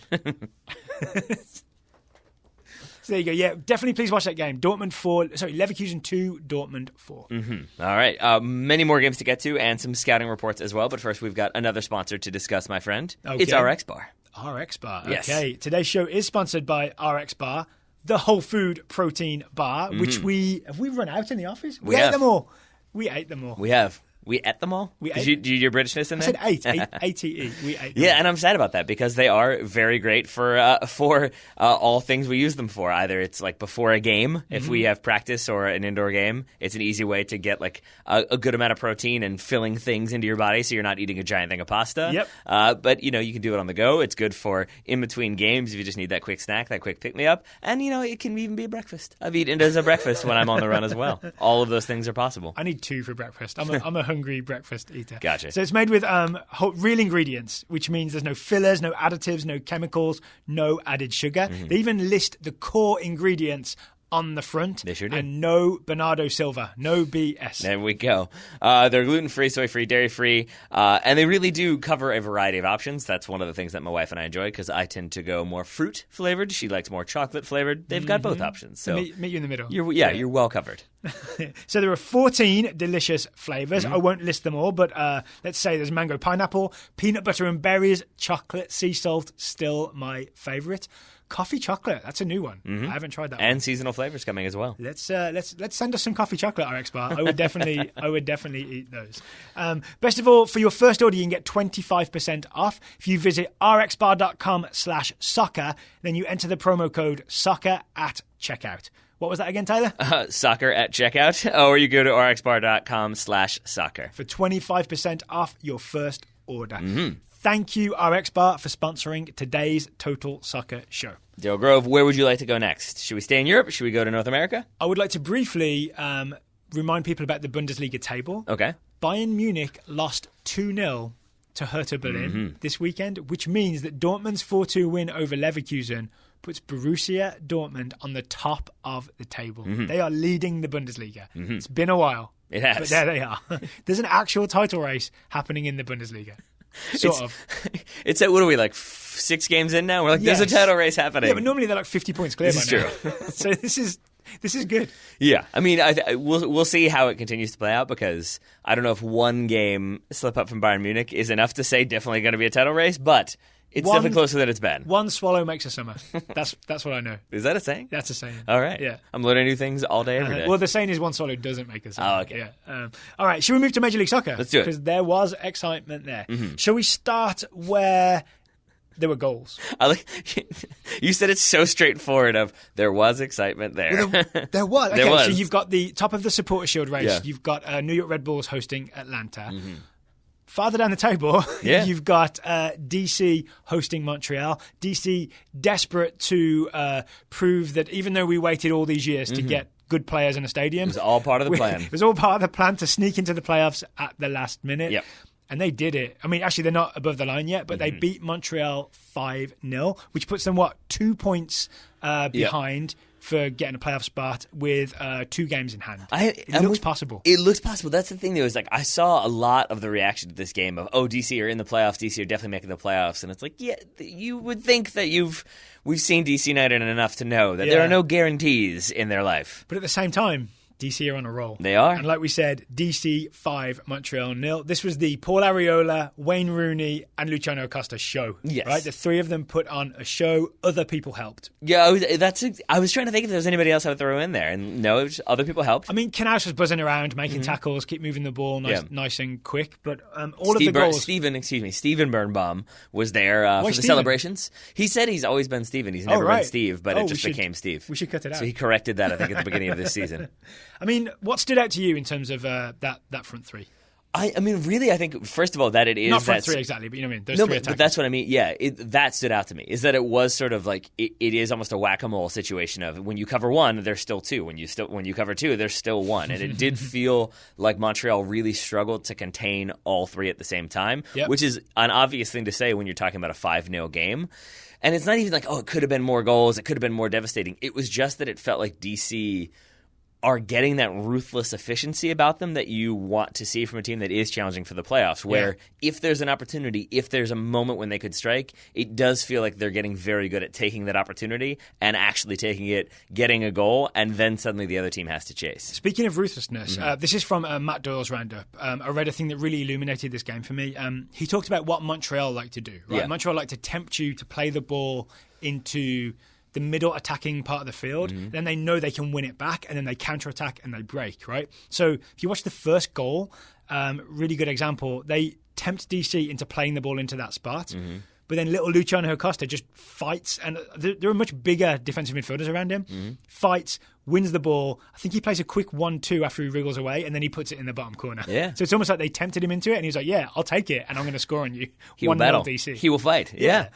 So there you go. Yeah, definitely please watch that game. Leverkusen 2, Dortmund 4. All right. Many more games to get to and some scouting reports as well. But first, we've got another sponsor to discuss, my friend. Okay. It's RX Bar. RX Bar. Yes. Okay. Today's show is sponsored by RX Bar, the whole food protein bar, which have we run out in the office? We ate them all. We ate them all. We have. We ate them all? Did you do your Britishness in there? I said ATE. We ate them Yeah, all. and I'm sad about that because they are very great for all things we use them for. Either it's like before a game, if we have practice or an indoor game, it's an easy way to get like a good amount of protein and filling things into your body so you're not eating a giant thing of pasta. Yep. But, you can do it on the go. It's good for in between games if you just need that quick snack, that quick pick-me-up. And, it can even be a breakfast. I've eaten it as a breakfast when I'm on the run as well. All of those things are possible. I need 2 for breakfast. I'm a hungry breakfast eater. Gotcha. So it's made with real ingredients, which means there's no fillers, no additives, no chemicals, no added sugar. They even list the core ingredients on the front. They sure do. And no Bernardo Silva, no BS. There we go. They're gluten-free, soy-free, dairy-free, and they really do cover a variety of options. That's one of the things that my wife and I enjoy because I tend to go more fruit-flavored. She likes more chocolate-flavored. They've got both options. So meet you in the middle. You're well covered. So there are 14 delicious flavors. I won't list them all, but let's say there's mango pineapple, peanut butter and berries, chocolate, sea salt, still my favorite. Coffee chocolate, that's a new one. I haven't tried that. And seasonal flavors coming as well. Let's send us some coffee chocolate, RX Bar. I would definitely eat those. Best of all, for your first order, you can get 25% off. If you visit rxbar.com/soccer, then you enter the promo code soccer at checkout. What was that again, Tyler? Soccer at checkout, or you go to rxbar.com/soccer for 25% off your first order. Thank you, RX Bar, for sponsoring today's Total Soccer show. Dale Grove, where would you like to go next? Should we stay in Europe? Should we go to North America? I would like to briefly remind people about the Bundesliga table. Okay. Bayern Munich lost 2-0 to Hertha Berlin this weekend, which means that Dortmund's 4-2 win over Leverkusen puts Borussia Dortmund on the top of the table. They are leading the Bundesliga. It's been a while. It has. But there they are. There's an actual title race happening in the Bundesliga. Sort of. It's at, what are we, like 6 games in now? We're like, there's a title race happening. Yeah, but normally they're like 50 points clear this by is now. True. So this is good. Yeah. I mean, we'll see how it continues to play out because I don't know if one game slip up from Bayern Munich is enough to say definitely going to be a title race, but it's definitely closer than it's been. One swallow makes a summer. That's what I know. Is that a saying? That's a saying. All right. Yeah. I'm learning new things all day, every day. Well, the saying is one swallow doesn't make a summer. Oh, okay. Yeah. All right. Should we move to Major League Soccer? Let's do it. Because there was excitement there. Shall we start where there were goals? You said it's so straightforward of there was excitement there. Well, there was. Okay, There was. So you've got the top of the Supporter Shield race. Yeah. You've got New York Red Bulls hosting Atlanta. Farther down the table, you've got DC hosting Montreal. DC desperate to prove that even though we waited all these years to get good players in a stadium. It was all part of the plan. It was all part of the plan to sneak into the playoffs at the last minute. Yep. And they did it. I mean, actually, they're not above the line yet, but they beat Montreal 5-0, which puts them, 2 points behind for getting a playoff spot with 2 games in hand. It looks possible. It looks possible. That's the thing, though, is like I saw a lot of the reaction to this game of, DC are in the playoffs, DC are definitely making the playoffs. And it's like, yeah, you would think that we've seen DC United enough to know that there are no guarantees in their life. But at the same time, DC are on a roll. They are. And like we said, DC 5, Montreal 0. This was the Paul Arriola, Wayne Rooney, and Luciano Acosta show. Yes. Right? The three of them put on a show. Other people helped. Yeah, I was trying to think if there was anybody else I would throw in there. And no, other people helped. I mean, Knaus was buzzing around, making tackles, keep moving the ball nice and quick. But all of the goals... Steven Birnbaum was there for the celebrations. He said he's always been Steven. He's never been Steve, but it just became Steve. We should cut it out. So he corrected that, I think, at the beginning of this season. I mean, what stood out to you in terms of that front three? I mean, really, I think, first of all, that it is... Not front three exactly, but you know what I mean? There's three but that's what I mean. Yeah, that stood out to me, is that it was sort of like, it is almost a whack-a-mole situation of when you cover one, there's still two. When you cover two, there's still one. And it did feel like Montreal really struggled to contain all three at the same time, which is an obvious thing to say when you're talking about a 5-0 game. And it's not even like, it could have been more goals, it could have been more devastating. It was just that it felt like DC are getting that ruthless efficiency about them that you want to see from a team that is challenging for the playoffs, where if there's an opportunity, if there's a moment when they could strike, it does feel like they're getting very good at taking that opportunity and actually taking it, getting a goal, and then suddenly the other team has to chase. Speaking of ruthlessness, this is from Matt Doyle's roundup. I read a thing that really illuminated this game for me. He talked about what Montreal like to do. Right? Montreal like to tempt you to play the ball into the middle attacking part of the field, then they know they can win it back, and then they counterattack and they break, right? So if you watch the first goal, really good example, they tempt DC into playing the ball into that spot, but then little Luciano Acosta just fights, and there are much bigger defensive midfielders around him, fights, wins the ball. I think he plays a quick 1-2 after he wriggles away, and then he puts it in the bottom corner. Yeah. So it's almost like they tempted him into it, and he was like, yeah, I'll take it, and I'm going to score on you. He will battle. DC. He will fight. Yeah.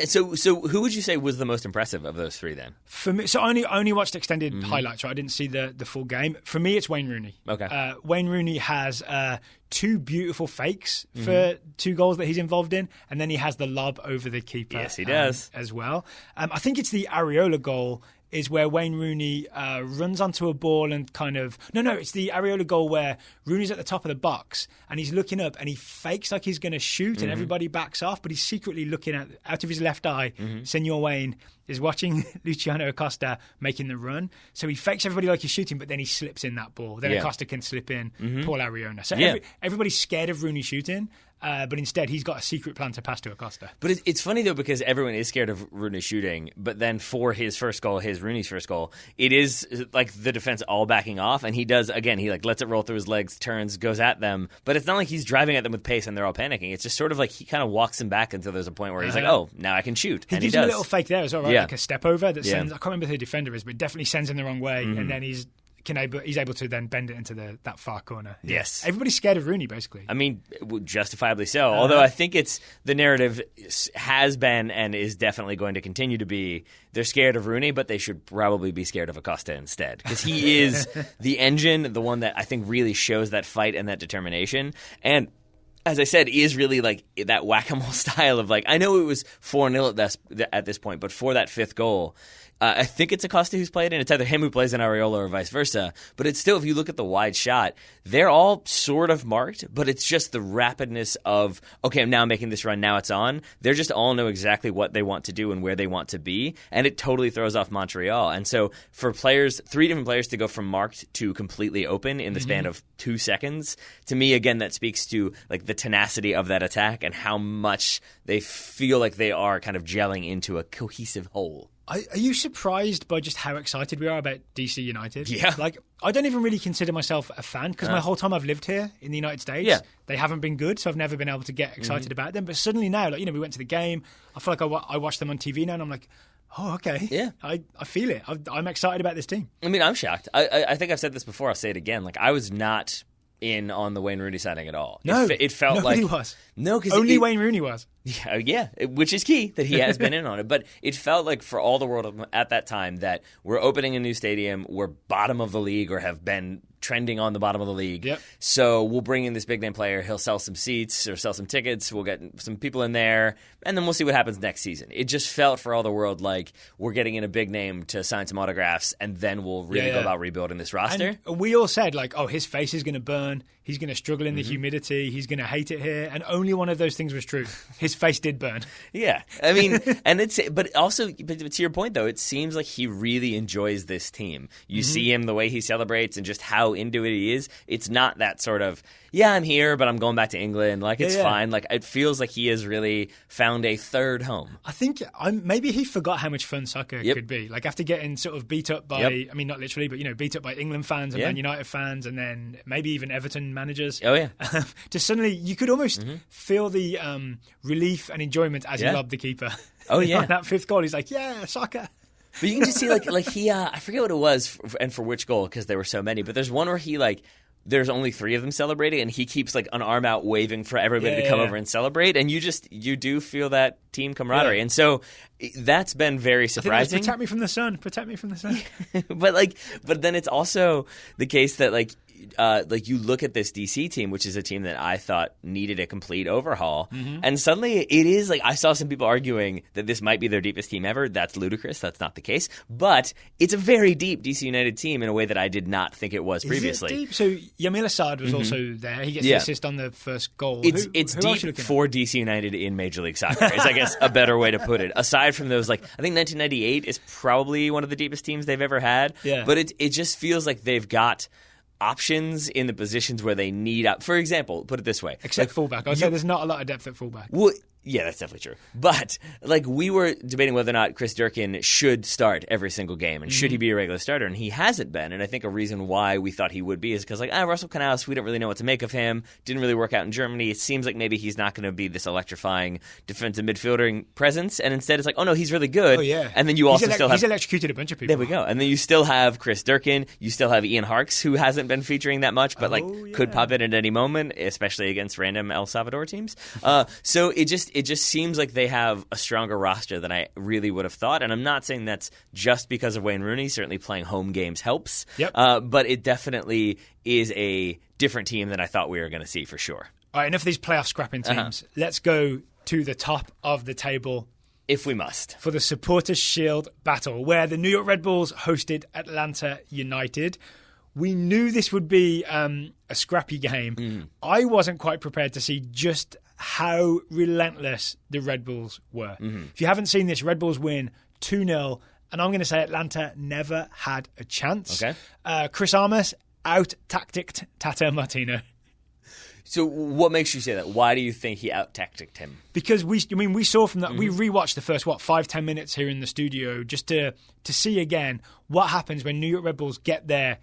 So who would you say was the most impressive of those three then? For me, so I only watched extended highlights, right? I didn't see the full game. For me, it's Wayne Rooney. Okay. Wayne Rooney has two beautiful fakes for two goals that he's involved in, and then he has the lob over the keeper. Yes, he does. As well. I think it's the Arriola goal is where Wayne Rooney runs onto a ball and kind of... No, it's the Arriola goal where Rooney's at the top of the box and he's looking up and he fakes like he's going to shoot and everybody backs off, but he's secretly looking out of his left eye. Senor Wayne is watching Luciano Acosta making the run. So he fakes everybody like he's shooting, but then he slips in that ball. Then Acosta can slip in Paul Arriola. So everybody's scared of Rooney shooting. But instead, he's got a secret plan to pass to Acosta. But it's funny, though, because everyone is scared of Rooney shooting. But then for his first goal, Rooney's first goal, it is like the defense all backing off. And he does, again, he lets it roll through his legs, turns, goes at them. But it's not like he's driving at them with pace and they're all panicking. It's just sort of like he kind of walks them back until there's a point where he's like, oh, now I can shoot. He gives him a little fake there as well, right? Like a step over that sends, I can't remember who the defender is, but it definitely sends him the wrong way. And then he's able to then bend it into that far corner. Yes. Everybody's scared of Rooney, basically. I mean, justifiably so. Although I think the narrative has been and is definitely going to continue to be, they're scared of Rooney, but they should probably be scared of Acosta instead. Because he is the engine, the one that I think really shows that fight and that determination. And as I said, is really like that whack-a-mole style of I know it was 4-0 at this point, but for that fifth goal, I think it's Acosta who's played in. It's either him who plays in Arriola or vice versa. But it's still, if you look at the wide shot, they're all sort of marked, but it's just the rapidness of, okay, I'm now making this run, now it's on. They just all know exactly what they want to do and where they want to be, and it totally throws off Montreal. And so for three different players to go from marked to completely open in the span of 2 seconds, to me, again, that speaks to the tenacity of that attack and how much they feel like they are kind of gelling into a cohesive whole. Are you surprised by just how excited we are about DC United? Yeah. I don't even really consider myself a fan because my whole time I've lived here in the United States, they haven't been good, so I've never been able to get excited about them. But suddenly now, we went to the game. I feel like I watch them on TV now and I'm like, oh, okay. Yeah. I feel it. I'm excited about this team. I mean, I'm shocked. I think I've said this before. I'll say it again. I was not in on the Wayne Rooney signing at all. No. It felt nobody was. No, because only Wayne Rooney was. Yeah, which is key that he has been in on it. But it felt like for all the world at that time that we're opening a new stadium, we're bottom of the league or have been trending on the bottom of the league. Yep. So we'll bring in this big name player. He'll sell some seats or sell some tickets. We'll get some people in there, and then we'll see what happens next season. It just felt for all the world like we're getting in a big name to sign some autographs, and then we'll really go about rebuilding this roster. And we all said, his face is going to burn. He's going to struggle in the humidity. He's going to hate it here. And only one of those things was true. His face did burn. Yeah. I mean, but to your point, though, it seems like he really enjoys this team. You see him, the way he celebrates and just how into it he is. It's not that sort of, yeah, I'm here, but I'm going back to England. Like, it's fine. Like, it feels like he has really found a third home. I think maybe he forgot how much fun soccer could be. Like, after getting sort of beat up by, I mean, not literally, but, beat up by England fans and Man United fans and then maybe even Everton managers. Oh, yeah. To suddenly, you could almost feel the relief and enjoyment as he lobbed the keeper. Oh, yeah. On that fifth goal, he's like, yeah, soccer. But you can just see, like he, I forget what it was and for which goal because there were so many, but there's one where he, there's only 3 of them celebrating, and he keeps an arm out waving for everybody to come over and celebrate, and you do feel that team camaraderie, and so that's been very surprising. Protect me from the sun. Protect me from the sun. but then it's also the case that you look at this DC team, which is a team that I thought needed a complete overhaul, and suddenly it is I saw some people arguing that this might be their deepest team ever. That's ludicrous. That's not the case. But it's a very deep DC United team in a way that I did not think it was previously. Is it deep? So Yamil Assad was also there. He gets the assist on the first goal. It's who deep for DC United in Major League Soccer is, I guess, a better way to put it. Aside from those, I think 1998 is probably one of the deepest teams they've ever had. Yeah. But it just feels like they've got options in the positions where they need for example, put it this way. Except fullback. I'd say there's not a lot of depth at fullback. Well, yeah, that's definitely true. But we were debating whether or not Chris Durkin should start every single game and should he be a regular starter, and he hasn't been. And I think a reason why we thought he would be is because Russell Canales, we don't really know what to make of him. Didn't really work out in Germany. It seems like maybe he's not going to be this electrifying defensive midfielding presence, and instead it's oh no, he's really good. Oh yeah. And then he's electrocuted a bunch of people. There we go. And then you still have Chris Durkin. You still have Ian Harkes, who hasn't been featuring that much, but could pop in at any moment, especially against random El Salvador teams. So it just seems like they have a stronger roster than I really would have thought. And I'm not saying that's just because of Wayne Rooney. Certainly playing home games helps. Yep. But it definitely is a different team than I thought we were going to see for sure. All right, enough of these playoff scrapping teams. Let's go to the top of the table. If we must. For the Supporters' Shield battle, where the New York Red Bulls hosted Atlanta United. We knew this would be a scrappy game. I wasn't quite prepared to see just how relentless the Red Bulls were. If you haven't seen this, Red Bulls win 2-0, and I'm going to say Atlanta never had a chance. Okay. Chris Armas out-tacticked Tata Martino. So what makes you say that? Why do you think he out-tacticked him? Because we saw from that, we rewatched the first, 5-10 minutes here in the studio just to see again what happens when New York Red Bulls get their,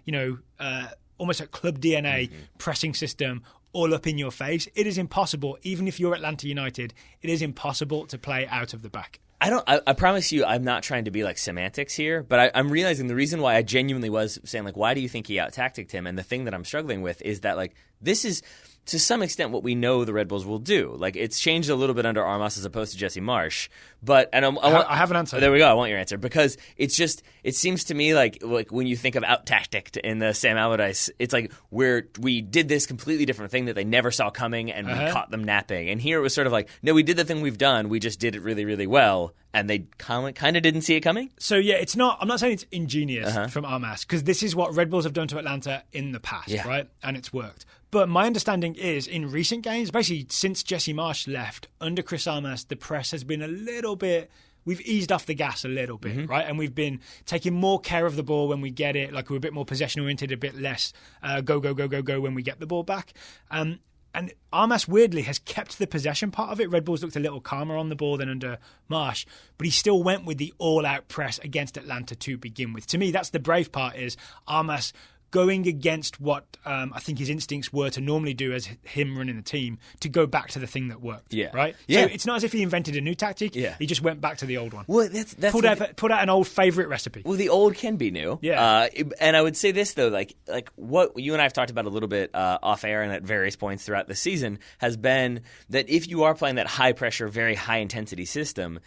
almost a club DNA pressing system all up in your face. It is impossible, even if you're Atlanta United, it is impossible to play out of the back. I promise you, I'm not trying to be semantics here, but I'm realizing the reason why I genuinely was saying why do you think he out-tacticked him? And the thing that I'm struggling with is that this is to some extent what we know the Red Bulls will do. It's changed a little bit under Armas as opposed to Jesse Marsch. But I have an answer. There we go. I want your answer because it seems to me like when you think of out-tacticked in the Sam Allardyce, it's where we did this completely different thing that they never saw coming and we caught them napping. And here it was sort of no, we did the thing we've done. We just did it really, really well. And they kind of didn't see it coming? So, yeah, it's not. I'm not saying it's ingenious from Armas because this is what Red Bulls have done to Atlanta in the past, right? And it's worked. But my understanding is in recent games, basically since Jesse Marsch left, under Chris Armas, the press has been a little bit... We've eased off the gas a little bit, right? And we've been taking more care of the ball when we get it. We're a bit more possession-oriented, a bit less go when we get the ball back. And Armas, weirdly, has kept the possession part of it. Red Bulls looked a little calmer on the ball than under Marsch, but he still went with the all-out press against Atlanta to begin with. To me, that's the brave part, is Armas going against what I think his instincts were to normally do as him running the team, to go back to the thing that worked. Yeah. Right? Yeah. So it's not as if he invented a new tactic. Yeah. He just went back to the old one. Well, that's pulled out an old favourite recipe. Well, the old can be new. Yeah. And I would say this, though, what you and I have talked about a little bit off air and at various points throughout the season has been that if you are playing that high-pressure, very high-intensity system,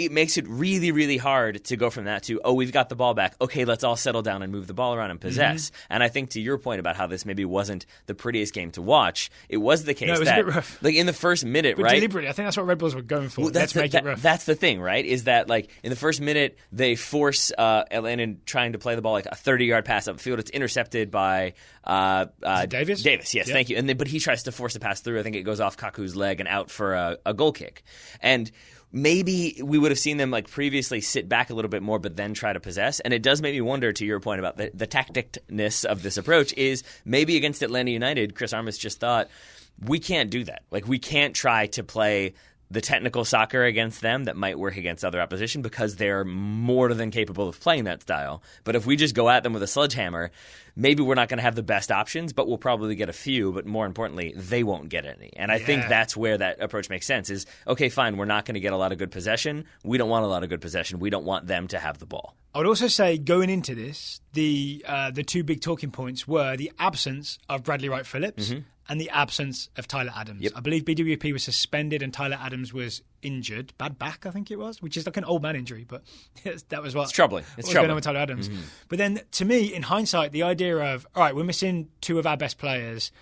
it makes it really, really hard to go from that to, oh, we've got the ball back. Okay, let's all settle down and move the ball around and possess. And I think to your point about how this maybe wasn't the prettiest game to watch, it was the case it was that, a bit rough. like in the first minute, but right? Deliberately, I think that's what Red Bulls were going for. Well, let's make it rough. That's the thing, right? Is that like in the first minute they force Atlanta trying to play the ball like a 30-yard pass upfield. It's intercepted by Davis. Davis, yes, thank you. But he tries to force the pass through. I think it goes off Kaku's leg and out for a goal kick. And maybe we would have seen them like previously sit back a little bit more, but then try to possess. And it does make me wonder, to your point about the tacticness of this approach, is maybe against Atlanta United, Chris Armas just thought, we can't do that. Like, we can't try to play the technical soccer against them that might work against other opposition because they're more than capable of playing that style. But if we just go at them with a sledgehammer, maybe we're not going to have the best options, but we'll probably get a few. But more importantly, they won't get any. And I think that's where that approach makes sense is, okay, fine, we're not going to get a lot of good possession. We don't want a lot of good possession. We don't want them to have the ball. I would also say going into this, the two big talking points were the absence of Bradley Wright-Phillips and the absence of Tyler Adams. Yep. I believe BWP was suspended and Tyler Adams was injured. Bad back, I think it was, which is like an old man injury, but that was what It's troubling. What was going on with Tyler Adams. But then, to me, in hindsight, the idea of, all right, we're missing two of our best players,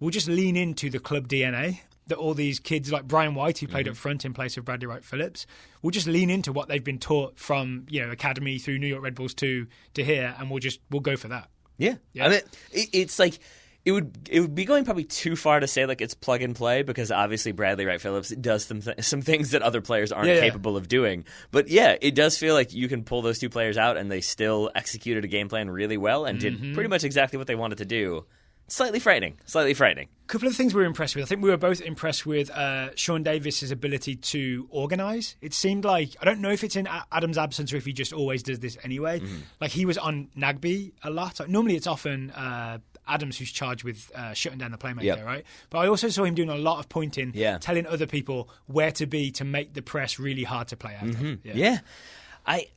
we'll just lean into the club DNA that all these kids like Brian White, who played up front in place of Bradley Wright-Phillips, will just lean into what they've been taught from academy through New York Red Bulls to here, and we'll go for that. Yeah. I mean, it's like it would be going probably too far to say like it's plug and play, because obviously Bradley Wright-Phillips does some things that other players aren't capable of doing. But yeah, it does feel like you can pull those two players out and they still executed a game plan really well and did pretty much exactly what they wanted to do. Slightly frightening. A couple of things we were impressed with. I think we were both impressed with Sean Davis's ability to organise. It seemed like, I don't know if it's in Adam's absence or if he just always does this anyway. Like, he was on Nagby a lot. Like, normally it's often Adams who's charged with shutting down the playmaker, right? But I also saw him doing a lot of pointing, telling other people where to be to make the press really hard to play out of.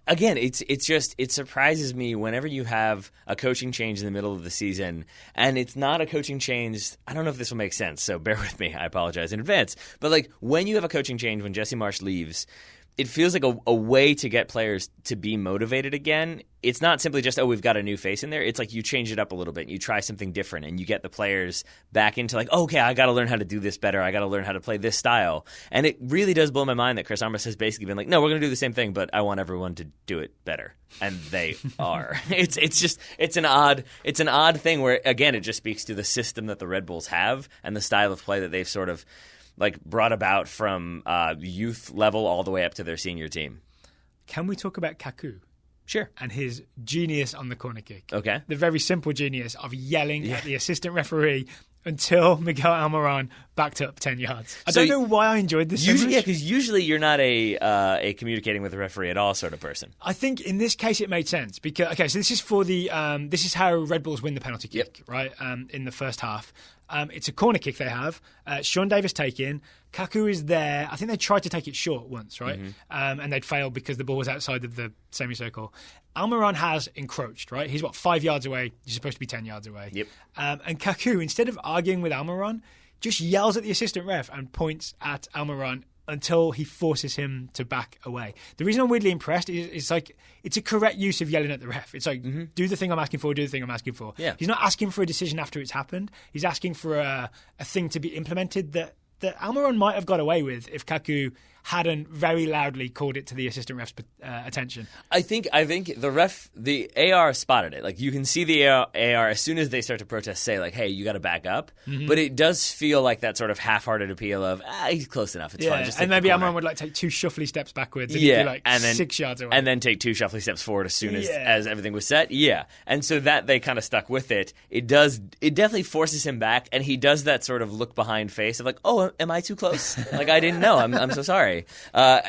Again, it surprises me whenever you have a coaching change in the middle of the season, and it's not a coaching change. I don't know if this will make sense, so bear with me. I apologize in advance. But like, when you have a coaching change, when Jesse Marsch leaves, it feels like a way to get players to be motivated again. It's not simply just, oh, we've got a new face in there. It's like you change it up a little bit and you try something different and you get the players back into like, oh, okay, I got to learn how to do this better. I got to learn how to play this style. And it really does blow my mind that Chris Armas has basically been like, no, we're going to do the same thing, but I want everyone to do it better. And they are. It's an odd thing where, again, it just speaks to the system that the Red Bulls have and the style of play that they've sort of like brought about from youth level all the way up to their senior team. Can we talk about Kaku? Sure. And his genius on the corner kick. Okay. The very simple genius of yelling at the assistant referee until Miguel Almiron backed up 10 yards. I don't know why I enjoyed this so much. Yeah, because usually you're not a communicating with the referee at all sort of person. I think in this case it made sense because, okay, so this is for the this is how Red Bulls win the penalty kick, right? In the first half. It's a corner kick they have. Sean Davis taking. Kaku is there. I think they tried to take it short once, right? And they'd failed because the ball was outside of the semicircle. Almiron has encroached, right? He's, 5 yards away? He's supposed to be 10 yards away. Yep. And Kaku, instead of arguing with Almiron, just yells at the assistant ref and points at Almiron until he forces him to back away. The reason I'm weirdly impressed is it's like it's a correct use of yelling at the ref. It's like, do the thing I'm asking for, do the thing I'm asking for. Yeah. He's not asking for a decision after it's happened. He's asking for a thing to be implemented that Almiron might have got away with if Kaku hadn't very loudly called it to the assistant ref's attention. I think the AR spotted it. Like, you can see the AR as soon as they start to protest say, like, hey, you got to back up. But it does feel like that sort of half-hearted appeal of, he's close enough. It's fine. Just and maybe Almiron would take two shuffly steps backwards and he'd be and then 6 yards away. And then take two shuffly steps forward as soon as everything was set. Yeah. And so that they kind of stuck with it. It definitely forces him back, and he does that sort of look behind face of like, oh, am I too close? Like, I didn't know. I'm so sorry.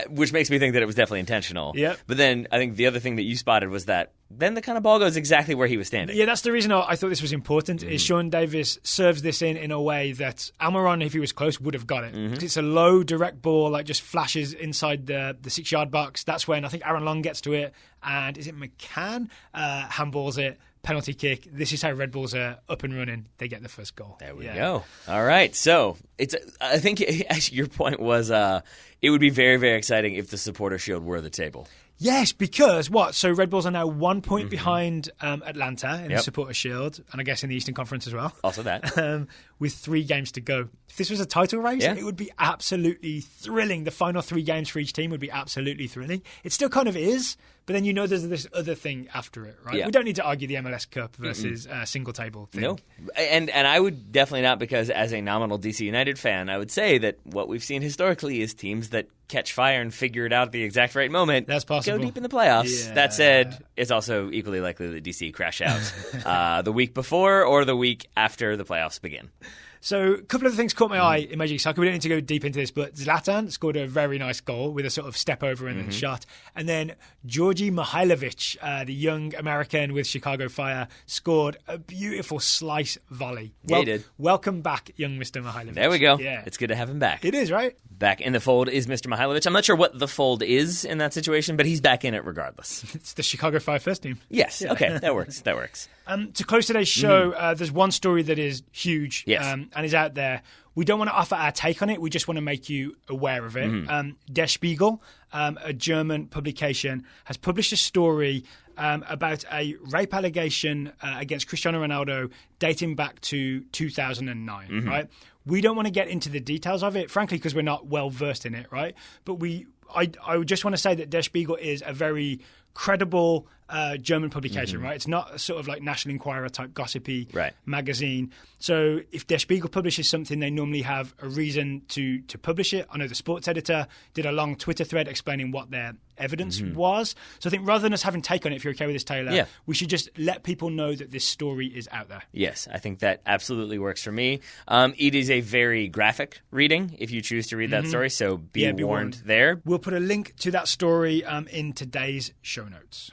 Which makes me think that it was definitely intentional. Yep. But then I think the other thing that you spotted was that then the kind of ball goes exactly where he was standing. Yeah, that's the reason I thought this was important, is Sean Davis serves this in a way that Almiron, if he was close, would have got it. It's a low, direct ball, like just flashes inside the 6 yard box. That's when I think Aaron Long gets to it, and is it McCann? Handballs it. Penalty kick. This is how Red Bulls are up and running. They get the first goal. There we go. All right. So I think actually your point was it would be very, very exciting if the Supporter Shield were the table. Yes, because what? So Red Bulls are now 1 point behind Atlanta in the Supporter Shield, and I guess in the Eastern Conference as well. Also that. With 3 games to go. If this was a title race, it would be absolutely thrilling. The final 3 games for each team would be absolutely thrilling. It still kind of is, but then there's this other thing after it, right? Yeah. We don't need to argue the MLS Cup versus single table thing. No, and I would definitely not, because as a nominal DC United fan, I would say that what we've seen historically is teams that catch fire and figure it out at the exact right moment. That's possible. Go deep in the playoffs. Yeah. That said, it's also equally likely that DC crash out the week before or the week after the playoffs begin. So a couple of things caught my eye in Major League Soccer. We don't need to go deep into this, but Zlatan scored a very nice goal with a sort of step over and then shot. And then Georgi Mihailovic, the young American with Chicago Fire, scored a beautiful slice volley. Yeah, he did. Welcome back, young Mr. Mihailovic. There we go. Yeah. It's good to have him back. It is, right? Back in the fold is Mr. Mihailovic. I'm not sure what the fold is in that situation, but he's back in it regardless. It's the Chicago Fire first team. Yes. Yeah. Okay, that works. That works. To close today's show, there's one story that is huge and is out there. We don't want to offer our take on it. We just want to make you aware of it. Der Spiegel, a German publication, has published a story about a rape allegation against Cristiano Ronaldo dating back to 2009, right? We don't want to get into the details of it, frankly, because we're not well versed in it, right? But I would just want to say that Der Spiegel is a very credible German publication, right? It's not a sort of like National Enquirer type gossipy magazine. So if Der Spiegel publishes something, they normally have a reason to publish it. I know the sports editor did a long Twitter thread explaining what their evidence was. So I think rather than us having take on it, if you're okay with this, Taylor, we should just let people know that this story is out there. Yes, I think that absolutely works for me. It is a very graphic reading if you choose to read that story, so be warned there. We'll put a link to that story in today's show notes.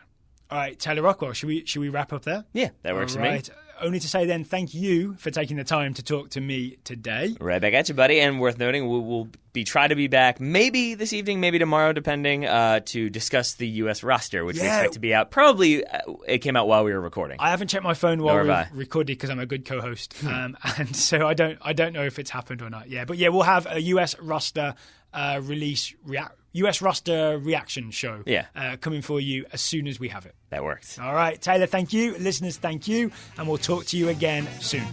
All right, Taylor Rockwell, should we wrap up there? Yeah, that works for me. Only to say then, thank you for taking the time to talk to me today. Right back at you, buddy. And worth noting, we'll try to be back maybe this evening, maybe tomorrow, depending, to discuss the U.S. roster, which we expect to be out. Probably it came out while we were recording. I haven't checked my phone while we recorded because I'm a good co-host, and so I don't know if it's happened or not. Yeah, but we'll have a U.S. roster US roster reaction show coming for you as soon as we have it. That works. All right, Taylor, thank you. Listeners, thank you. And we'll talk to you again soon.